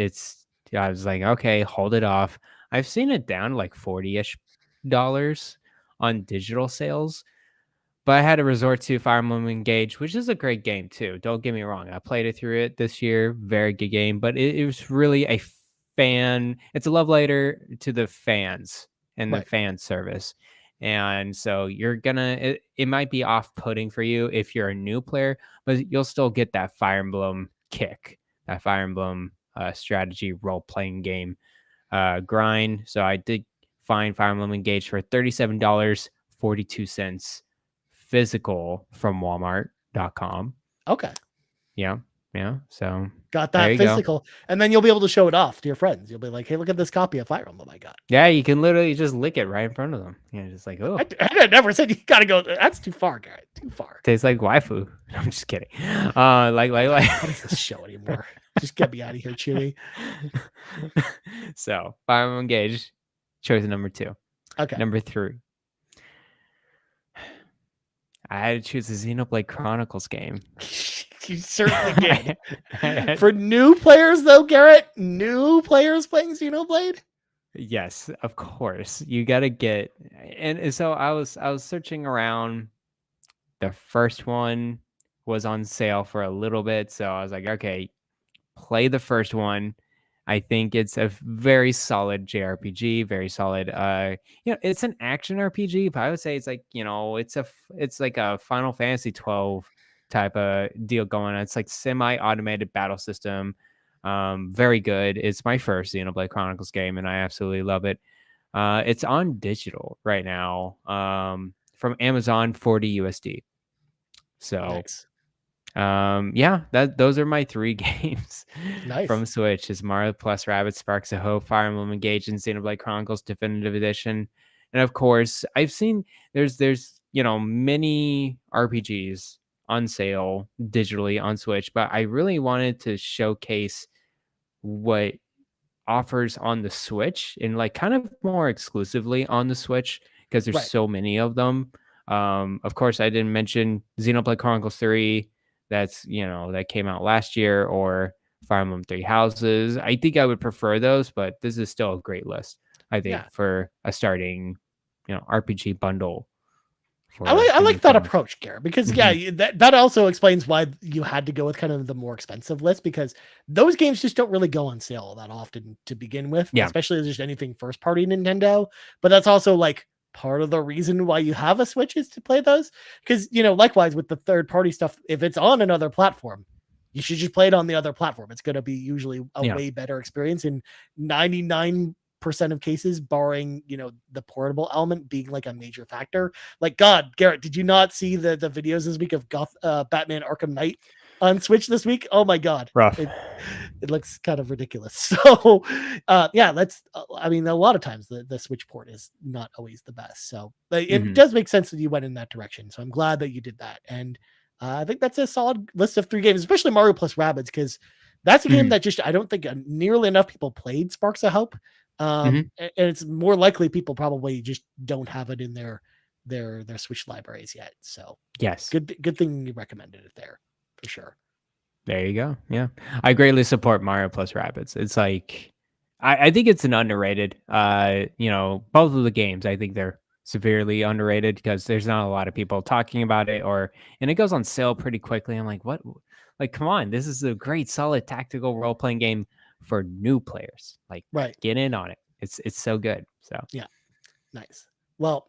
I was like, okay, hold it off. I've seen it down like 40-ish dollars on digital sales, but I had to resort to Fire Emblem Engage, which is a great game too. Don't get me wrong. I played it through it this year. Very good game, but it was really a fan. It's a love letter to the fans and the Right. fan service. And so it might be off putting for you if you're a new player, but you'll still get that Fire Emblem kick, that Fire Emblem strategy role-playing game grind. So I did find Fire Emblem Engage for $37.42 physical from Walmart.com. Okay. Yeah. Yeah. So Got there that you go. physical. And then you'll be able to show it off to your friends. You'll be like, hey, look at this copy of Fire Emblem I got. Yeah, you can literally just lick it right in front of them. Yeah, just like, oh, I never said you got to go. That's too far, Garrett. Too far. tastes like waifu. I'm just kidding. Like. What is this show anymore? Just get me out of here, Chewy. So Fire Emblem Engage, choice number 2. Okay. Number 3. I had to choose a Xenoblade Chronicles game. You certainly did. For new players, though, Garrett, new players playing Xenoblade. Yes, of course. You got to get, and so I was searching around. The first one was on sale for a little bit, so I was like, okay, play the first one. I think it's a very solid JRPG, very solid. It's an action RPG, but I would say it's like, it's like a Final Fantasy 12 type of deal going on. It's like semi-automated battle system. Very good. It's my first Xenoblade Chronicles game, and I absolutely love it. It's on digital right now, from Amazon, 40 USD. So Nice. those are my 3 games Nice. from Switch. Is Mario plus Rabbids Sparks of Hope, Fire Emblem Engage, and Xenoblade Chronicles Definitive Edition. And of course, I've seen there's many RPGs on sale digitally on Switch, but I really wanted to showcase what offers on the Switch and like kind of more exclusively on the Switch because there's so many of them. Of course, I didn't mention Xenoblade Chronicles 3. That's, that came out last year, or Fire Emblem 3 Houses. I think I would prefer those, but this is still a great list, I think, for a starting, RPG bundle. I like that approach, Garrett, because that also explains why you had to go with kind of the more expensive list, because those games just don't really go on sale that often to begin with, especially as just anything first party Nintendo. But that's also like part of the reason why you have a Switch is to play those, because likewise with the third party stuff, if it's on another platform, you should just play it on the other platform. It's going to be usually a way better experience in 99% of cases, barring the portable element being like a major factor. Like, God, Garrett, did you not see the videos this week of Batman Arkham Knight on Switch this week? Oh my God, rough. It looks kind of ridiculous. So let's I mean, a lot of times the Switch port is not always the best, so it does make sense that you went in that direction. So I'm glad that you did that, and I think that's a solid list of 3 games, especially Mario plus Rabbids, because that's a game that just I don't think nearly enough people played Sparks of Hope. And it's more likely people probably just don't have it in their Switch libraries yet. So yes, good thing you recommended it there for sure. There you go. Yeah, I greatly support Mario plus Rabbids. It's like I think it's an underrated. Both of the games, I think they're severely underrated because there's not a lot of people talking about it, and it goes on sale pretty quickly. I'm like, what? Like, come on, this is a great, solid tactical role playing game for new players. Like, get in on it. It's so good. So yeah, nice. Well,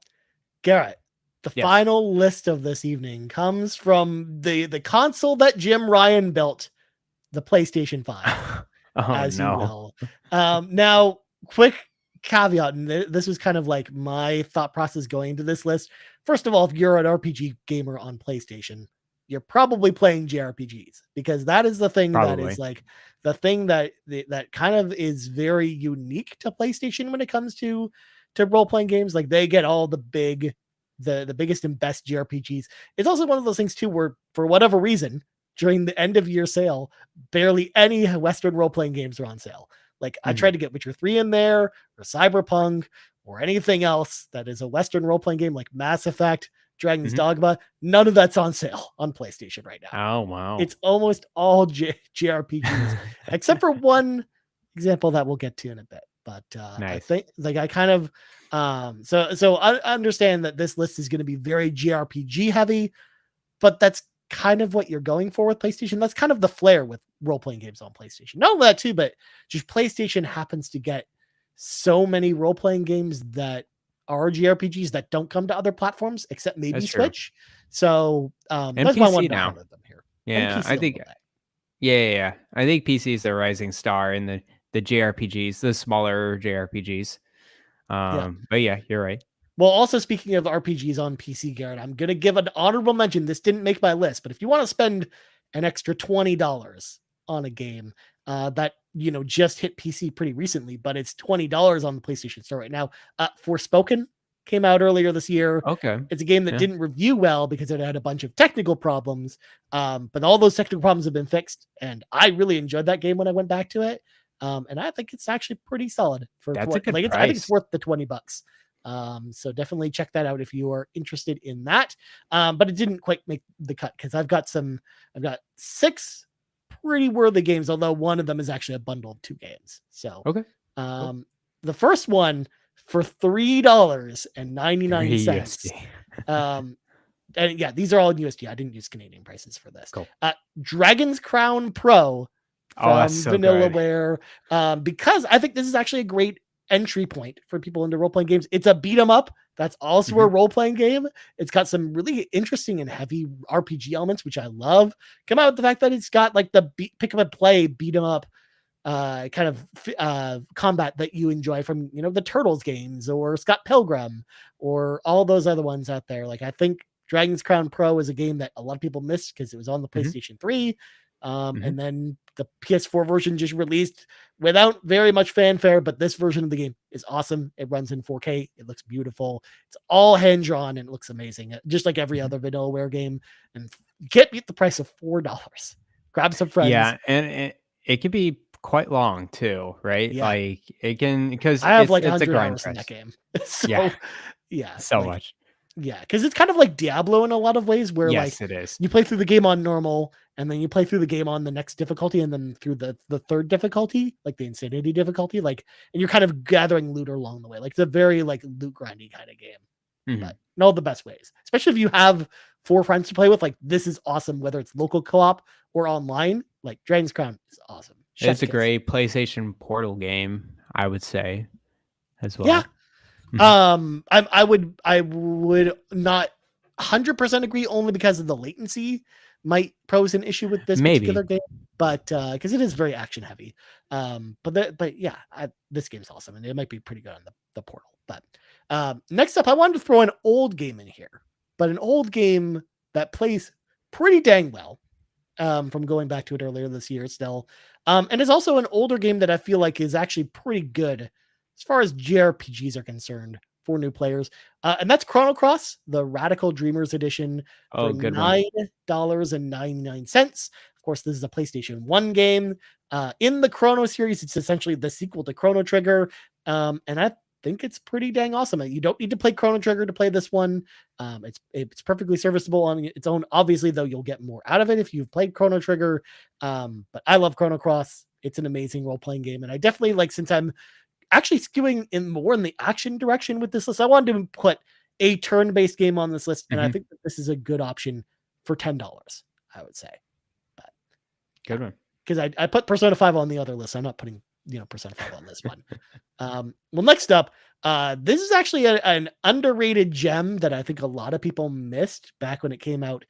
Garrett, the final list of this evening comes from the console that Jim Ryan built, the PlayStation 5. You will. Now, quick caveat, and this was kind of like my thought process going into this list. First of all, if you're an RPG gamer on PlayStation, you're probably playing JRPGs, because that is the thing that is like the thing that kind of is very unique to PlayStation when it comes to role-playing games. Like, they get all the biggest and best JRPGs. It's also one of those things too where, for whatever reason, during the end of year sale, barely any Western role-playing games are on sale. Like, I tried to get Witcher 3 in there, or Cyberpunk, or anything else that is a Western role-playing game like Mass Effect, Dragon's Dogma. None of that's on sale on PlayStation right now. Oh, wow. It's almost all JRPGs, except for one example that we'll get to in a bit. But I think, like, I kind of so I understand that this list is going to be very JRPG heavy, but that's kind of what you're going for with PlayStation. That's kind of the flair with role-playing games on PlayStation. Not only that too, but just PlayStation happens to get so many role-playing games that are JRPGs that don't come to other platforms except maybe Switch. So that's why I wanted to highlight them here. Yeah, I think Yeah. I think PC is the rising star in the JRPGs, the smaller JRPGs. Yeah. But yeah, you're right. Well, also speaking of RPGs on PC, Garrett, I'm gonna give an honorable mention. This didn't make my list, but if you want to spend an extra $20 on a game that just hit PC pretty recently, but it's $20 on the PlayStation Store right now. Forspoken came out earlier this year. Okay. It's a game that Yeah. didn't review well because it had a bunch of technical problems, but all those technical problems have been fixed, and I really enjoyed that game when I went back to it. And I think it's actually pretty solid for That's a good I think it's price. worth the $20. So definitely check that out if you are interested in that. But it didn't quite make the cut because I've got 6 pretty worthy games, although one of them is actually a bundle of 2 games. So Okay. Cool. the first one for $3.99. 3 USD. And yeah, these are all in USD. I didn't use Canadian prices for this. Cool. Dragon's Crown Pro Oh, that's from so good. Vanillaware, because I think this is actually a great entry point for people into role-playing games. It's a beat 'em up that's also a role-playing game. It's got some really interesting and heavy RPG elements, which I love. Come out with the fact that it's got like the pick up and play beat 'em up kind of combat that you enjoy from the Turtles games or Scott Pilgrim or all those other ones out there. Like I think Dragon's Crown Pro is a game that a lot of people missed because it was on the PlayStation 3. And then the PS4 version just released without very much fanfare, but this version of the game is awesome. It runs in 4K. It looks beautiful. It's all hand drawn and it looks amazing, just like every other Vanillaware game. And you can't beat the price of $4. Grab some friends. Yeah, and it can be quite long too, right? Yeah. Like it can, because I have like it's a 100 grind hours in that price. game. So Yeah, yeah, so like much. yeah, because it's kind of like Diablo in a lot of ways, where like Yes, it is. you play through the game on normal, and then you play through the game on the next difficulty, and then through the third difficulty, like the insanity difficulty, like, and you're kind of gathering loot along the way. Like it's a very like loot grindy kind of game, but in all the best ways. Especially if you have 4 friends to play with, like this is awesome. Whether it's local co-op or online, like Dragon's Crown is awesome. It's a great PlayStation Portal game, I would say, as well. Yeah. I would not 100% agree, only because of the latency might pose an issue with this particular game, but because it is very action heavy. But yeah, this game's awesome, and it might be pretty good on the Portal. But next up, I wanted to throw an old game in here, but an old game that plays pretty dang well. From going back to it earlier this year still. And it's also an older game that I feel like is actually pretty good as far as JRPGs are concerned for new players. And that's Chrono Cross, the Radical Dreamers edition for $9.99. Of course, this is a PlayStation 1 game. In the Chrono series, it's essentially the sequel to Chrono Trigger. And I think it's pretty dang awesome. You don't need to play Chrono Trigger to play this one. It's perfectly serviceable on its own. Obviously, though, you'll get more out of it if you've played Chrono Trigger. But I love Chrono Cross. It's an amazing role-playing game, and I definitely like, since I'm actually skewing in more in the action direction with this list, I wanted to put a turn-based game on this list, and I think that this is a good option for $10, I would say. But good one, because I put Persona 5 on the other list. I'm not putting Persona 5 on this one. Well, next up, this is actually an underrated gem that I think a lot of people missed back when it came out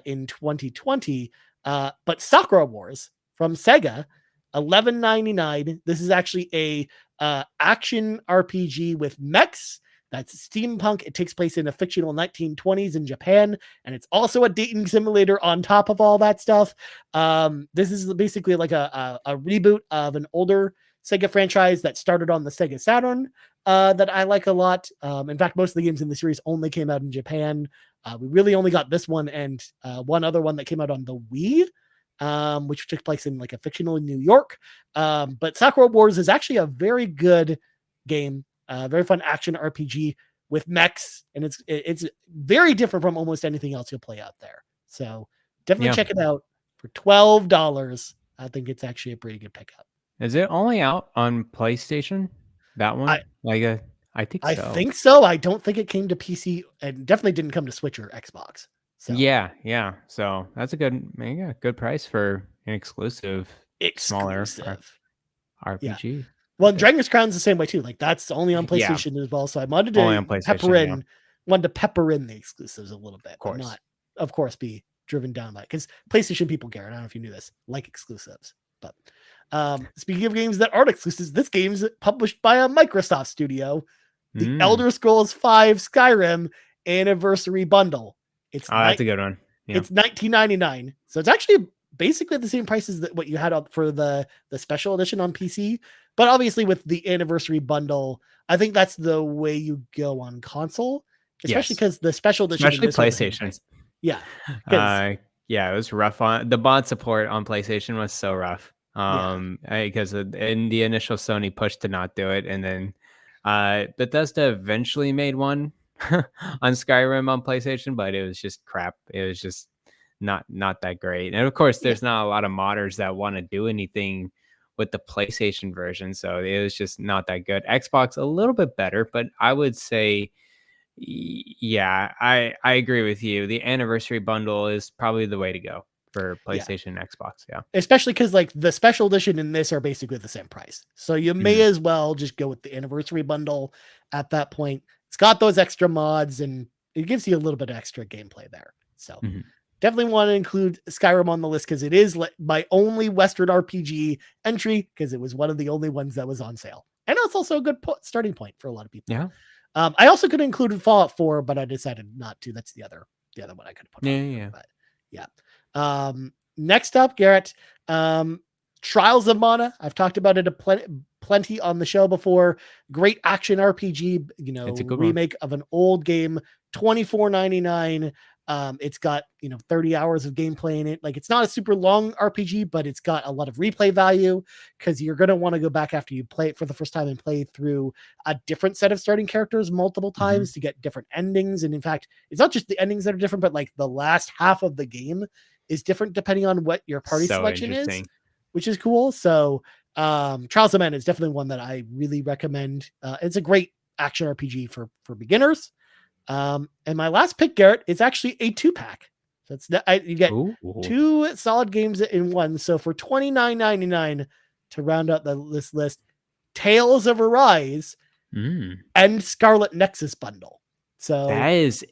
in 2020. But Sakura Wars from Sega, $11.99. This is actually a action RPG with mechs. That's steampunk. It takes place in the fictional 1920s in Japan, and it's also a dating simulator on top of all that stuff. This is basically like a reboot of an older Sega franchise that started on the Sega Saturn that I like a lot. In fact, most of the games in the series only came out in Japan. We really only got this one and one other one that came out on the Wii, which took place in like a fictional New York. But Sakura Wars is actually a very good game. Very fun action RPG with mechs, and it's very different from almost anything else you'll play out there. So definitely check it out for $12. I think it's actually a pretty good pickup. Is it only out on PlayStation? That one? I think so. I think so. I don't think it came to PC, and definitely didn't come to Switch or Xbox. So yeah. So that's a good price for an exclusive. Smaller RPG. Yeah. Well, Dragon's Crown's the same way too. Like that's only on PlayStation as well. So I wanted to pepper in the exclusives a little bit. But not, of course, be driven down by it. Because PlayStation people, Garrett, I don't know if you knew this, like exclusives. But speaking of games that aren't exclusives, this game's published by a Microsoft studio, the Elder Scrolls V Skyrim Anniversary Bundle. That's a good one. Yeah. It's $19.99. So it's actually basically the same price as what you had for the special edition on PC. But obviously with the Anniversary Bundle, I think that's the way you go on console, especially because the special edition, especially PlayStation. Yeah. Yeah, it was rough on the bot support on PlayStation was so rough. Because in the initial Sony push to not do it, and then Bethesda eventually made one on Skyrim on PlayStation, but it was just crap. It was just not that great. And of course, there's not a lot of modders that want to do anything with the PlayStation version, so it was just not that good. Xbox a little bit better, but I would say, yeah, I agree with you. The Anniversary Bundle is probably the way to go for PlayStation and Xbox. Yeah, especially because like the special edition and this are basically the same price, so you may as well just go with the Anniversary Bundle at that point. It's got those extra mods and it gives you a little bit of extra gameplay there. So definitely want to include Skyrim on the list because it is my only Western RPG entry because it was one of the only ones that was on sale. And it's also a good starting point for a lot of people. Yeah. I also could have included Fallout 4, but I decided not to. That's the other one I could have put on. Yeah. But yeah. Next up, Garrett, Trials of Mana. I've talked about it plenty on the show before. Great action RPG, remake of an old game, $24.99. It's got 30 hours of gameplay in it. Like, it's not a super long RPG, but it's got a lot of replay value because you're going to want to go back after you play it for the first time and play through a different set of starting characters multiple times to get different endings. And in fact, it's not just the endings that are different, but like the last half of the game is different depending on what your party selection is, which is cool. So Trials of Mana is definitely one that I really recommend. It's a great action RPG for beginners. And my last pick, Garrett, is actually a 2-pack. So you get 2 solid games in one. So for $29.99 to round out this list, Tales of Arise and Scarlet Nexus bundle. So that is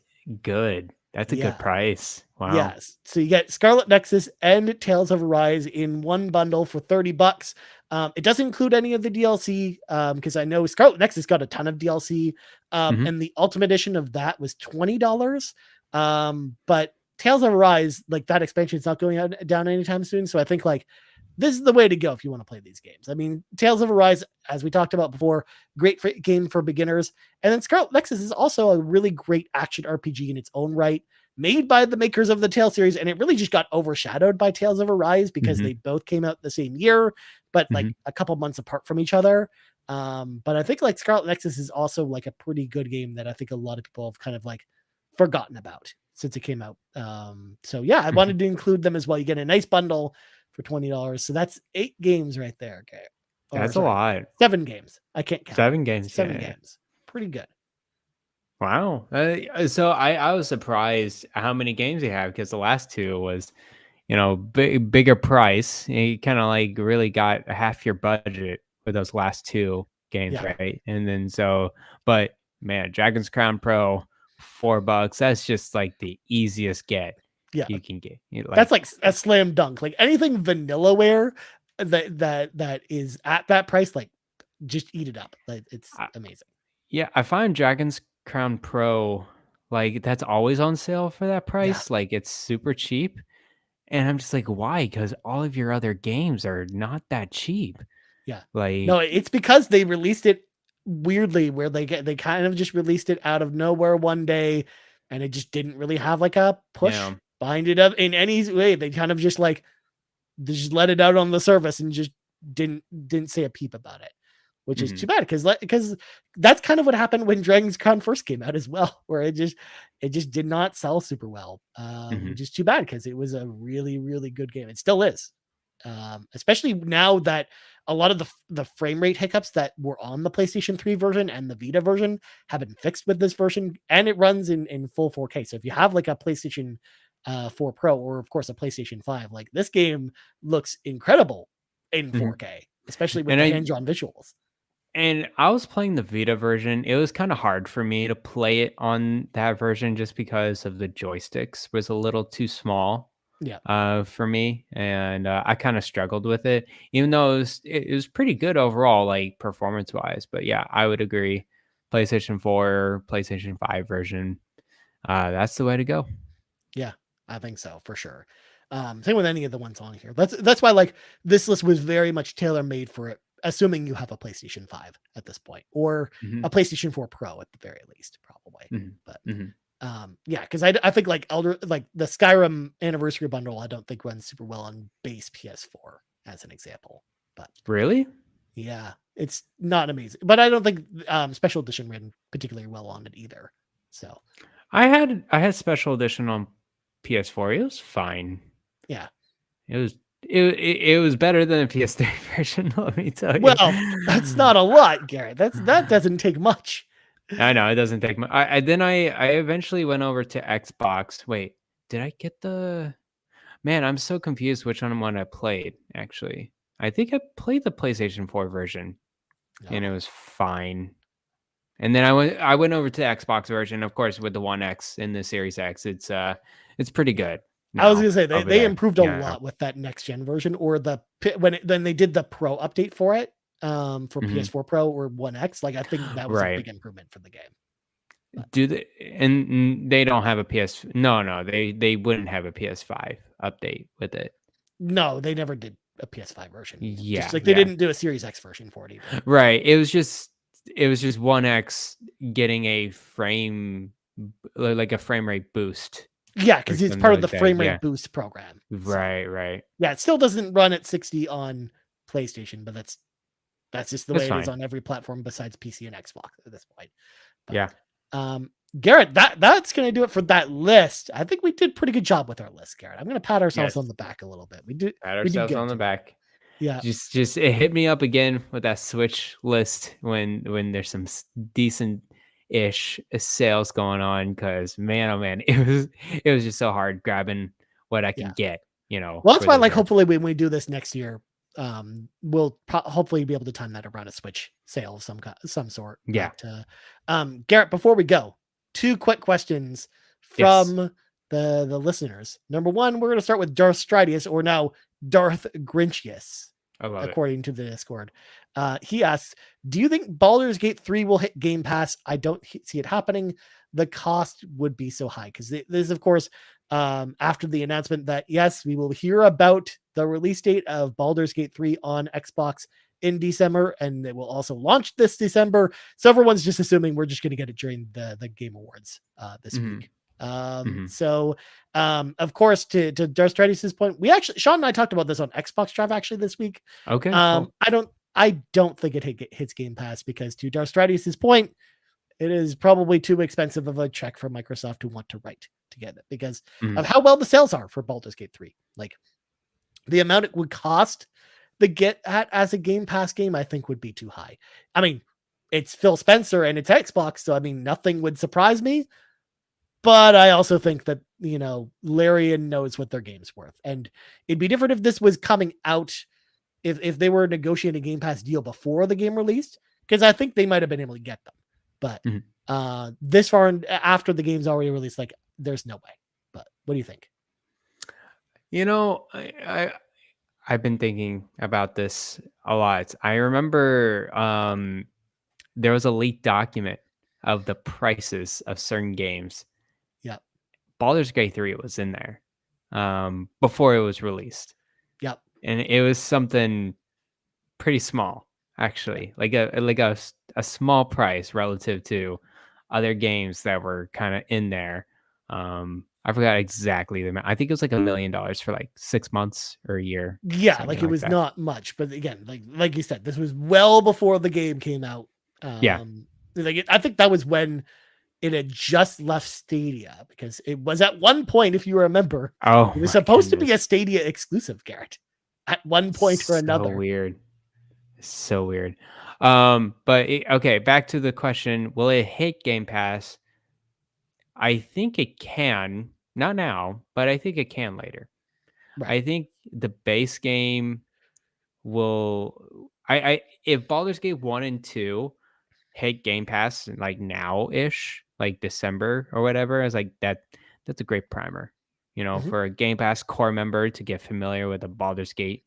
good. That's a good price. Wow. Yes. So you get Scarlet Nexus and Tales of Arise in one bundle for $30. It doesn't include any of the DLC because I know Scarlet Nexus got a ton of DLC, and the Ultimate Edition of that was $20. But Tales of Arise, like that expansion, is not going down anytime soon. So I think like this is the way to go if you want to play these games. I mean, Tales of Arise, as we talked about before, great game for beginners. And then Scarlet Nexus is also a really great action RPG in its own right, made by the makers of the Tales series. And it really just got overshadowed by Tales of Arise because they both came out the same year, but like a couple months apart from each other. But I think like Scarlet Nexus is also like a pretty good game that I think a lot of people have kind of like forgotten about since it came out. So yeah, I wanted to include them as well. You get a nice bundle for $20. So that's 8 games right there. Okay. That's a lot. 7 games. I can't count. 7 games. 7 games. Pretty good. Wow. So I was surprised how many games they have because the last 2 was, bigger price. You kind of like really got half your budget with those last 2 games, right? And then but man, Dragon's Crown Pro, $4. That's just like the easiest get you can get. That's like a slam dunk. Like anything Vanillaware that is at that price, like just eat it up. Like it's amazing. Yeah, I find Dragon's Crown Pro, like that's always on sale for that price. Like it's super cheap. And I'm just like, why? Because all of your other games are not that cheap. Yeah. Like no, it's because they released it weirdly where they kind of just released it out of nowhere one day and it just didn't really have like a push behind it up in any way. They kind of just like just let it out on the surface and just didn't say a peep about it, which is too bad because that's kind of what happened when Dragon's Crown first came out as well, where it just did not sell super well, which is too bad because it was a really, really good game. It still is, especially now that a lot of the frame rate hiccups that were on the PlayStation 3 version and the Vita version have been fixed with this version, and it runs in full 4K. So if you have like a PlayStation 4 Pro or of course a PlayStation 5, like this game looks incredible in 4K, especially with the hand-drawn visuals. And I was playing the Vita version. It was kind of hard for me to play it on that version just because of the joysticks was a little too small Yeah. for me, and I kind of struggled with it, even though it was pretty good overall, like performance wise. But yeah, I would agree. PlayStation 4, PlayStation 5 version, that's the way to go. Yeah, I think so for sure. Same with any of the ones on here. That's why like this list was very much tailor made for it, assuming you have a PlayStation 5 at this point or Hmm. a PlayStation 4 Pro at the very least, probably. Hmm. But Hmm. yeah, because I think like the Skyrim Anniversary Bundle, I don't think runs super well on base PS4 as an example. But Really? yeah, it's not amazing. But I don't think Special Edition ran particularly well on it either. So I had special edition on PS4. It was fine. yeah. It was it was better than the PS3 version, let me tell you. Well, that's not a lot, Garrett. That doesn't take much. I know it doesn't take much. I eventually went over to Xbox. Wait, did I get the man? I'm so confused which one I played. Actually, I think I played the PlayStation 4 version, and it No. was fine. And then I went over to the Xbox version, of course, with the One X and the Series X. It's pretty good I was now gonna say over they there. improved a Yeah. lot with that next gen version, or then they did the Pro update for it, for Hmm. PS4 Pro or One X. Like I think that was a Right. big improvement for the game. But Do they and they don't have a PS no, they wouldn't have a PS5 update with it. no, they never did a PS5 version. Just Yeah, like they yeah. didn't do a Series X version for it either. Right. It was just 1X getting a like a frame rate boost Yeah, or because it's something part of the like that. frame Yeah. rate boost program. So Right, right. yeah, it still doesn't run at 60 on PlayStation, but that's just the That's way it is fine. on every platform besides PC and Xbox at this point. But Yeah. Garrett, that's gonna do it for that list. I think we did pretty good job with our list, Garrett. I'm gonna pat ourselves Yes. on the back a little bit. Pat We did ourselves good on the today. back. Yeah, Just hit me up again with that Switch list when there's some decent ish sales going on, because man, oh man, it was just so hard grabbing what I can yeah. get, Well, that's for why those like there. hopefully when we do this next year, we'll hopefully be able to time that around a Switch sale of some sort. Yeah. But Garrett, before we go, two quick questions Yes. from the listeners. Number one, we're gonna start with Darth Stridius, or now Darth Grinchius, I love it. according to the Discord. He asks, "Do you think Baldur's Gate 3 will hit Game Pass? I don't see it happening. The cost would be so high." Because this is, of course, after the announcement that yes, we will hear about the release date of Baldur's Gate 3 on Xbox in December, and it will also launch this December. So everyone's just assuming we're just going to get it during the Game Awards this Hmm. week. Hmm. So of course, to Darth Stradius' point, we actually Sean and I talked about this on Xbox Drive actually this week. Okay, cool. I don't think it hits Game Pass because to Darth Stradius' point, it is probably too expensive of a check for Microsoft to want to write to get it because Mhm. of how well the sales are for Baldur's Gate 3. Like the amount it would cost to get at as a Game Pass game, I think would be too high. I mean, it's Phil Spencer and it's Xbox, so I mean, nothing would surprise me. But I also think that, Larian knows what their game's worth. And it'd be different if this was coming out, if they were negotiating a Game Pass deal before the game released, because I think they might have been able to get them. But Mhm. this far after the game's already released, like there's no way. But what do you think? I've been thinking about this a lot. I remember there was a leaked document of the prices of certain games. Yep. Baldur's Gate 3 was in there before it was released. Yep. And it was something pretty small, Yep. actually. Like a small price relative to other games that were kind of in there. I forgot exactly the amount. I think it was like $1 million for like 6 months or a year, Yeah, something like it like was that. not much, but again, like you said, this was well before the game came out. Yeah. I think that was when it had just left Stadia because it was at one point, if you remember, Oh it was my supposed to be a goodness. Stadia exclusive, Garrett, at one point or So another. weird. So weird. Okay, back to the question, will it hit Game Pass? I think it can. Not now, but I think it can later. Right. I think the base game will. I if Baldur's Gate 1 and 2 hit Game Pass like now-ish, like December or whatever, I was like, that's a great primer, Mhm. for a Game Pass core member to get familiar with the Baldur's Gate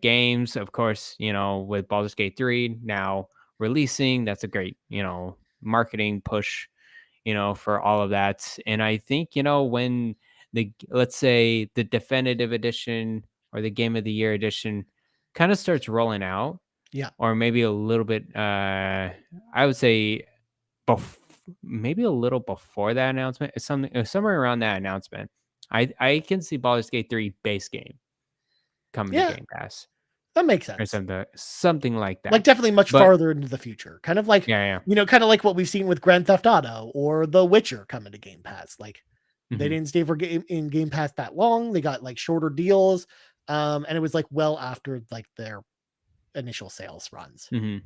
games. Of course, with Baldur's Gate 3 now releasing, that's a great, marketing push, for all of that. And I think, when let's say the definitive edition or the Game of the Year edition kind of starts rolling out, Yeah. or maybe a little bit, I would say bef- maybe a little before that announcement, somewhere around that announcement, I can see Baldur's Gate 3 base game coming to Yeah. Game Pass That makes or sense. something like Like that. definitely much But farther into the future. Kind of like, yeah, yeah. kind of like what we've seen with Grand Theft Auto or The Witcher coming to Game Pass. Like they Mhm. didn't stay for Game Pass that long. They got like shorter deals. And it was like well after like their initial sales runs. Mhm.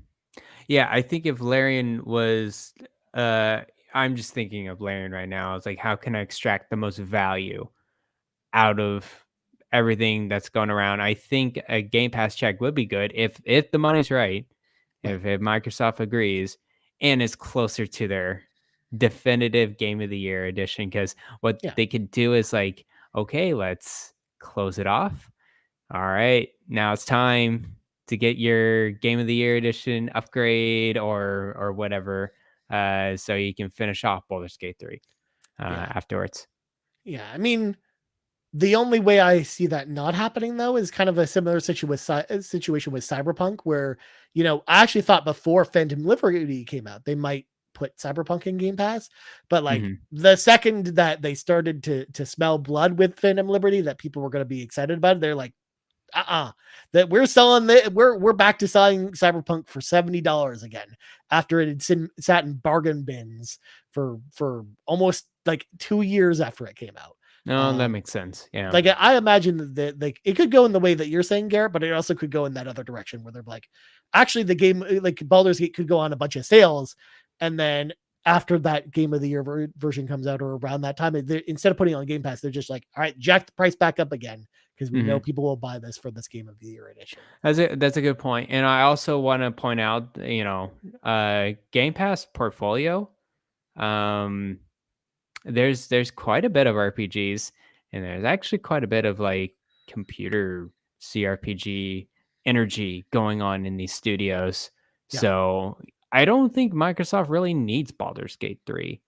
Yeah, I think if Larian was, uh, I'm just thinking of Larian right now. It's like, how can I extract the most value out of everything that's going around? I think a Game Pass check would be good if the money's right, Right. if Microsoft agrees, and is closer to their definitive Game of the Year edition. Because what Yeah. they could do is like, okay, let's close it off. All right, now it's time to get your Game of the Year edition upgrade or whatever, so you can finish off Baldur's Gate 3 Yeah. afterwards. Yeah. I mean, the only way I see that not happening though is kind of a similar situation with Cyberpunk, where I actually thought before Phantom Liberty came out, they might put Cyberpunk in Game Pass, but like Mhm, the second that they started to smell blood with Phantom Liberty, that people were going to be excited about it, they're like, that we're selling we're back to selling Cyberpunk for $70 again after it had sat in bargain bins for almost like 2 years after it came out. no, that Um, makes sense, yeah. like I imagine that like it could go in the way that you're saying, Garrett, but it also could go in that other direction where they're like, actually, the game like Baldur's Gate could go on a bunch of sales, and then after that Game of the Year version comes out or around that time, instead of putting it on Game Pass, they're just like, all right, jack the price back up again because we know Mhm. people will buy this for this Game of the Year edition. That's a good point, and I also wanna point out, Game Pass portfolio, um, there's quite a bit of RPGs, and there's actually quite a bit of, like, computer CRPG energy going on in these studios, Yeah, so I don't think Microsoft really needs Baldur's Gate 3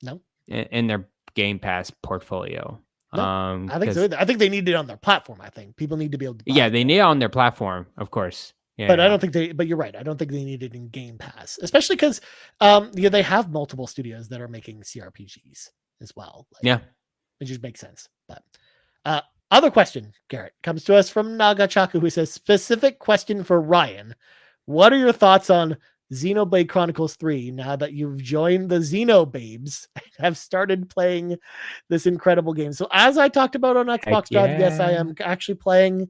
no, in their Game Pass portfolio, no, I think so. because I think they need it on their platform. I think people need to be able to buy yeah, it they there. need it on their platform, of course. Yeah, But I yeah. don't think they. But you're right. I don't think they need it in Game Pass, especially because, they have multiple studios that are making CRPGs as well. Like Yeah. it just makes sense. But uh, other question, Garrett, comes to us from Nagachaku, who says, specific question for Ryan. What are your thoughts on Xenoblade Chronicles 3 now that you've joined the Xenobabes and have started playing this incredible game? So, as I talked about on Heck Xbox Drive, yes, I yeah. am actually playing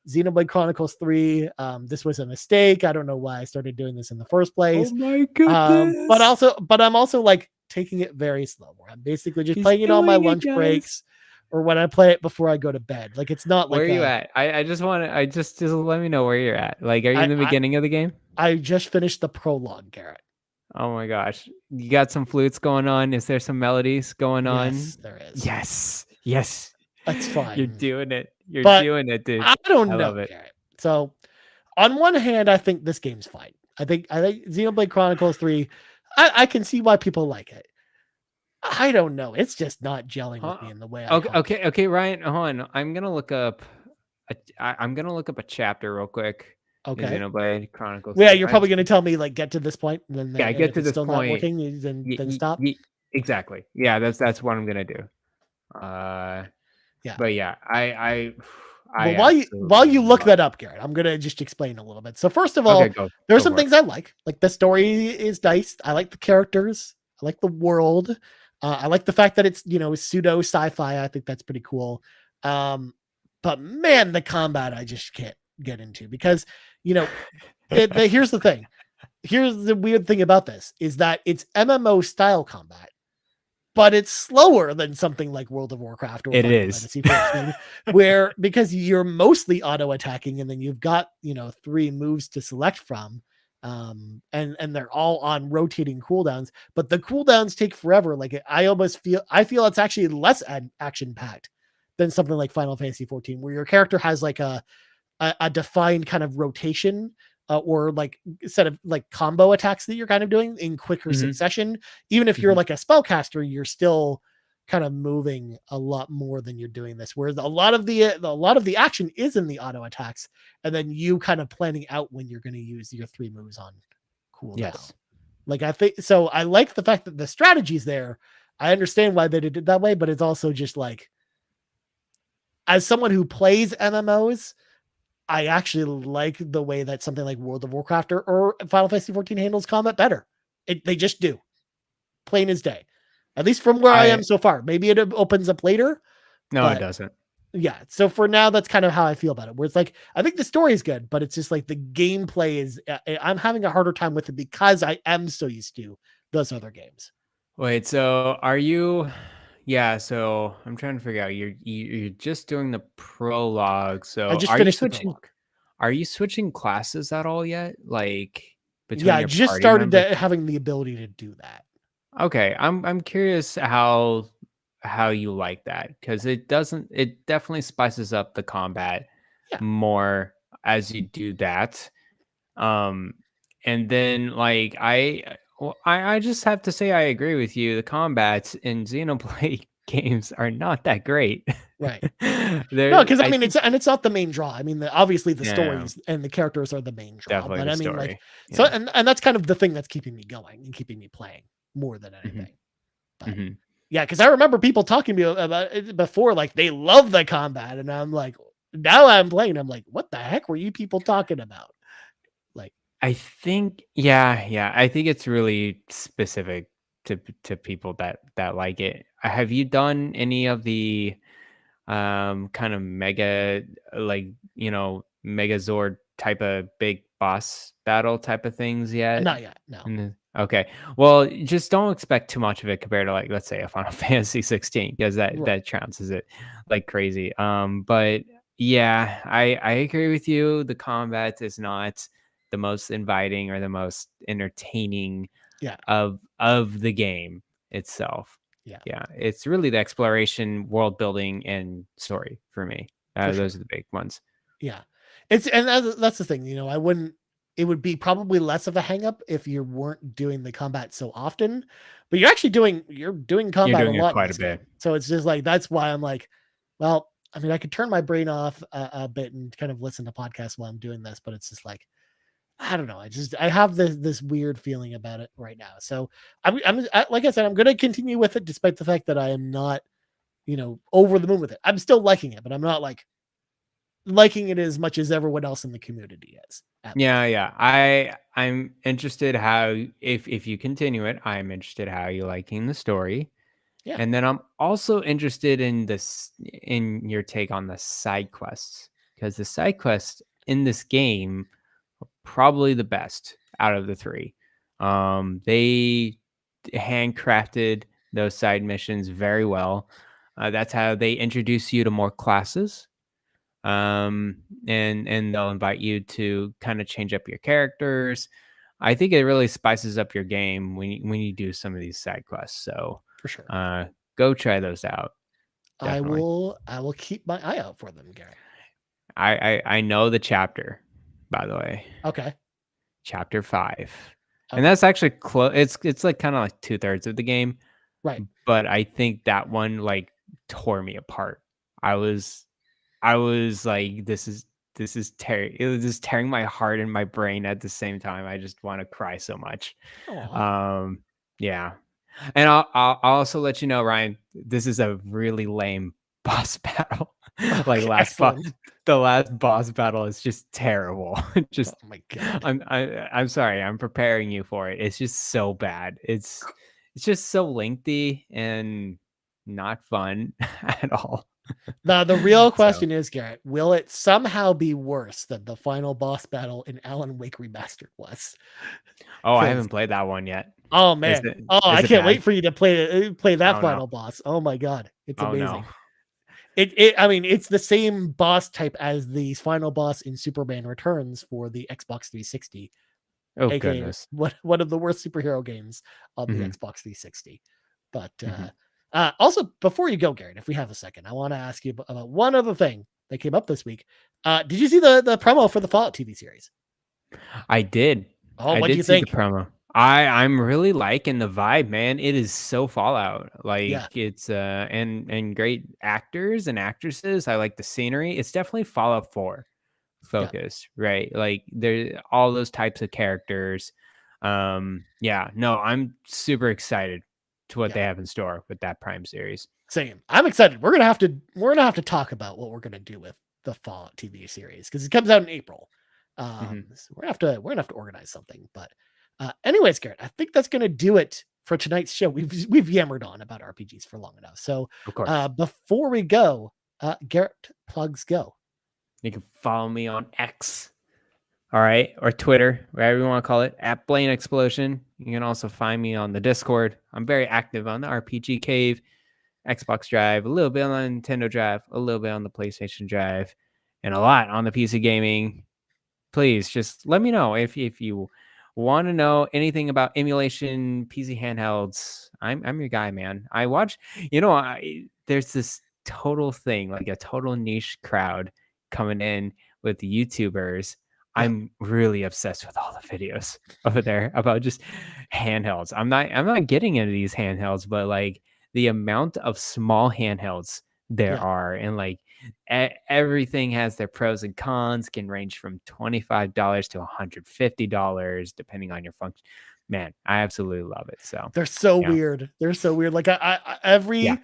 Xenoblade Chronicles 3. This was a mistake. I don't know why I started doing this in the first Oh place. my But goodness. I'm also like taking it very slow. Where I'm basically just He's playing it on my doing it, lunch guys. breaks or when I play it before I go to bed. Like it's not Where like are you at? I just wanna just let me know where you're at. Like, are you in I the I beginning of the game? I just finished the prologue, Garrett. Oh my gosh. You got some flutes going on? Is there some melodies going on? Yes, there is. Yes. Yes. That's You're fine. doing it. You're But doing it, dude. I I don't know, love it. Garrett. So on one hand, I think this game's fine. I think Xenoblade Chronicles 3, I can see why people like it. I don't know. It's just not gelling with me Huh? in the way I Okay, hoped. okay, okay, Ryan, hold on. I'm gonna look up a chapter real quick in Okay. Xenoblade Chronicles Well, yeah, 3. you're I probably just going to tell me like get to this point, and then Yeah, and get if to it's this still not point. working, then stop. Exactly. Yeah, that's what I'm gonna do. Uh, Yeah. but yeah, I Well, while absolutely you look love that it. up, Garrett, I'm gonna just explain a little bit. So first of Okay, all, there are go some for it. things I like. Like the story is nice. I like the characters. I like the world. I like the fact that it's pseudo sci-fi. I think that's pretty cool. Um, but man, the combat I just can't get into because you know here's the thing. Here's the weird thing about this is that it's MMO style combat, but it's slower than something like World of Warcraft or It Final is. Fantasy 14, where because you're mostly auto attacking and then you've got 3 moves to select from, and they're all on rotating cooldowns, but the cooldowns take forever. Like I feel it's actually less action packed than something like Final Fantasy 14, where your character has like a defined kind of rotation, or like set of like combo attacks that you're kind of doing in quicker Mhm, succession. Even if you're mhm. like a spellcaster, you're still kind of moving a lot more than you're doing this. Whereas a lot of the action is in the auto attacks, and then you kind of planning out when you're going to use your 3 moves on cooldown. Yes. Like I think so. I like the fact that the strategy's there. I understand why they did it that way, but it's also just like, as someone who plays MMOs, I actually like the way that something like World of Warcraft or Final Fantasy 14 handles combat better. They just do, plain as day. At least from where I I am so far. Maybe it opens up later, No, it but doesn't. yeah. So for now, that's kind of how I feel about it. Where it's like, I think the story is good, but it's just like the gameplay is. I'm having a harder time with it because I am so used to those other games. Wait, so are you yeah, so I'm trying to figure out, you're just doing the prologue, I so just finished the prologue. are you switching classes at all yet? Like, Yeah, between I your just party started members? having the ability to do that. Okay, I'm curious how you like that, because it definitely spices up the combat Yeah, more as you do that. Um, and then like I just have to say I agree with you. The combats in Xenoblade games are not that great. right. No, There, because I I mean think, it's not the main draw. I mean, obviously the yeah, stories and the characters are the main draw, definitely but the I mean, like, story. so, Yeah. and that's kind of the thing that's keeping me going and keeping me playing more than Hmm. anything. But Hmm. yeah, because I remember people talking to me about it before, like they love the combat, and I'm like, now I'm playing, I'm like, what the heck were you people talking about? Like, I think, yeah, yeah. I think it's really specific to people that like it. Have you done any of the kind of mega, like, Megazord type of big boss battle type of things yet? not yet, no. Okay. Well, just don't expect too much of it compared to, like, let's say a Final Fantasy 16, because Right, that trounces it like crazy. But yeah, I agree with you. The combat is not the most inviting or the most entertaining yeah, of the game itself. yeah, Yeah, it's really the exploration, world building, and story for me. for Those sure. are the big ones. Yeah. It's and that's the thing, I wouldn't it would be probably less of a hang up if you weren't doing the combat so often, but you're doing You're combat a doing it lot in quite a this bit. game. So it's just like that's why I'm like, well, I mean, I could turn my brain off a bit and kind of listen to podcasts while I'm doing this, but it's just like I don't know. I have this weird feeling about it right now. So like I said, I'm going to continue with it despite the fact that I am not, over the moon with it. I'm still liking it, but I'm not like liking it as much as everyone else in the community is, at least. Yeah, yeah. I'm interested how, if you continue it, I'm interested how you liking the story. Yeah. And then I'm also interested in in your take on the side quests, because the side quests in this game are probably the best out of the three. They handcrafted those side missions very well. That's how they introduce you to more classes, and they'll invite you to kind of change up your characters. I think it really spices up your game when you do some of these side quests. So, For sure. uh, go try those out. I Definitely. will I will keep my eye out for them, Garrett. I know the chapter, by the way, Okay. chapter 5, and Okay. that's actually close. It's like kind of like 2/3 of the game, Right. but I think that one like tore me apart. I was I was like, this is tearing it was just tearing my heart and my brain at the same time. I just want to cry so much. Aw. Um, yeah. And I'll also let you know, Ryan, this is a really lame boss battle. Like, Okay. Excellent. the last boss battle is just terrible. Oh Just my god. I'm sorry, I'm preparing you for it. It's just so bad. It's just so lengthy and not fun at all. The real question So, is, Garrett, will it somehow be worse than the final boss battle in Alan Wake Remastered was? oh, I Because haven't played that one yet. oh Is man, it oh is I it can't bad? wait for you to play that Oh no. final boss. Oh my god, it's Oh no. amazing. It I mean, it's the same boss type as the final boss in Superman Returns for the Xbox 360, Oh aka goodness. one of the worst superhero games on the Mhm, Xbox 360. But mhm. also, before you go, Garrett, if we have a second, I want to ask you about one other thing that came up this week. Did you see the promo for the Fallout TV series? I did. Oh, I what do you did see the think? promo. I'm really liking the vibe, man. It is so Fallout. Yeah, Like it's and great actors and actresses. I like the scenery. It's definitely Fallout 4 yeah, focused, right? Like there all those types of characters. Yeah, no, I'm super excited to what yeah. they have in store with that Prime series. Same. I'm excited. We're gonna have to talk about what we're gonna do with the Fallout TV series because it comes out in April. Mhm. So we're gonna have to organize something. But anyways, Garrett, I think that's gonna do it for tonight's show. We've yammered on about RPGs for long enough. So Of course. before we go, Garrett, plugs go. You can follow me on X. All right, or Twitter, whatever you want to call it, at Blaine Explosion. You can also find me on the Discord. I'm very active on the RPG Cave, Xbox Drive, a little bit on the Nintendo Drive, a little bit on the PlayStation Drive, and a lot on the PC gaming. Please just let me know if you want to know anything about emulation, PC handhelds. I'm your guy, man. I watch, there's this total thing, like a total niche crowd coming in with the YouTubers. Yeah, I'm really obsessed with all the videos over there about just handhelds. I'm not getting into these handhelds, but like the amount of small handhelds there yeah. are, and like everything has their pros and cons, can range from $25 to $150 depending on your function. Man, I absolutely love it. So They're so yeah, weird. They're so weird. Like yeah,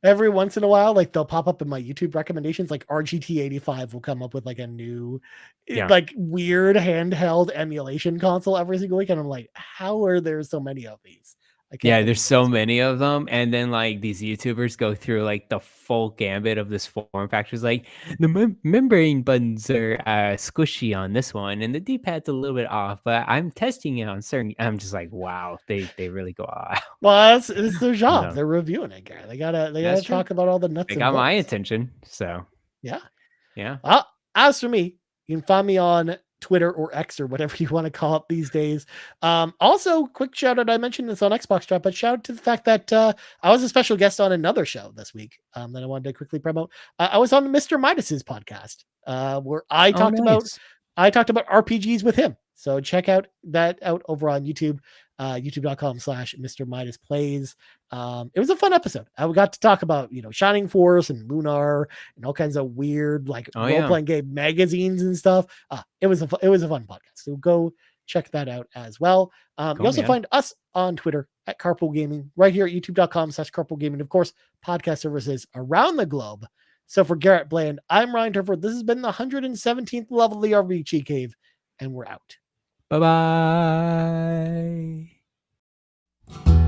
every once in a while, like they'll pop up in my YouTube recommendations. Like RGT85 will come up with like a new, yeah. like weird handheld emulation console every single week, and I'm like, how are there so many of these? I can't Yeah, there's believe so this. many of them, and then like these YouTubers go through like the full gambit of this form factors. Like the membrane buttons are squishy on this one, and the D-pad's a little bit off. But I'm testing it on certain. I'm just like, wow, they really go all out. Well, it's their job. No, They're reviewing it, guy. They gotta that's true. talk about all the They nuts and got my bolts. attention. So Yeah. yeah. As for me, you can find me on Twitter or X or whatever you want to call it these days. Also, quick shout out. I mentioned this on Xbox Drop, but shout out to the fact that I was a special guest on another show this week that I wanted to quickly promote. I was on Mr. Midas's podcast where Oh, nice. I talked about RPGs with him. So check that out over on YouTube, youtube.com/slash Mr. Midas Plays. It was a fun episode. I got to talk about, Shining Force and Lunar and all kinds of weird like Oh role yeah. playing game magazines and stuff. It was a fun podcast. So go check that out as well. You Cool, also man. find us on Twitter at Carpool Gaming, right here at youtube.com/Carpool Gaming. Of course, podcast services around the globe. So for Garrett Bland, I'm Ryan Turford. This has been the 117th level of the RPG Cave, and we're out. Bye bye.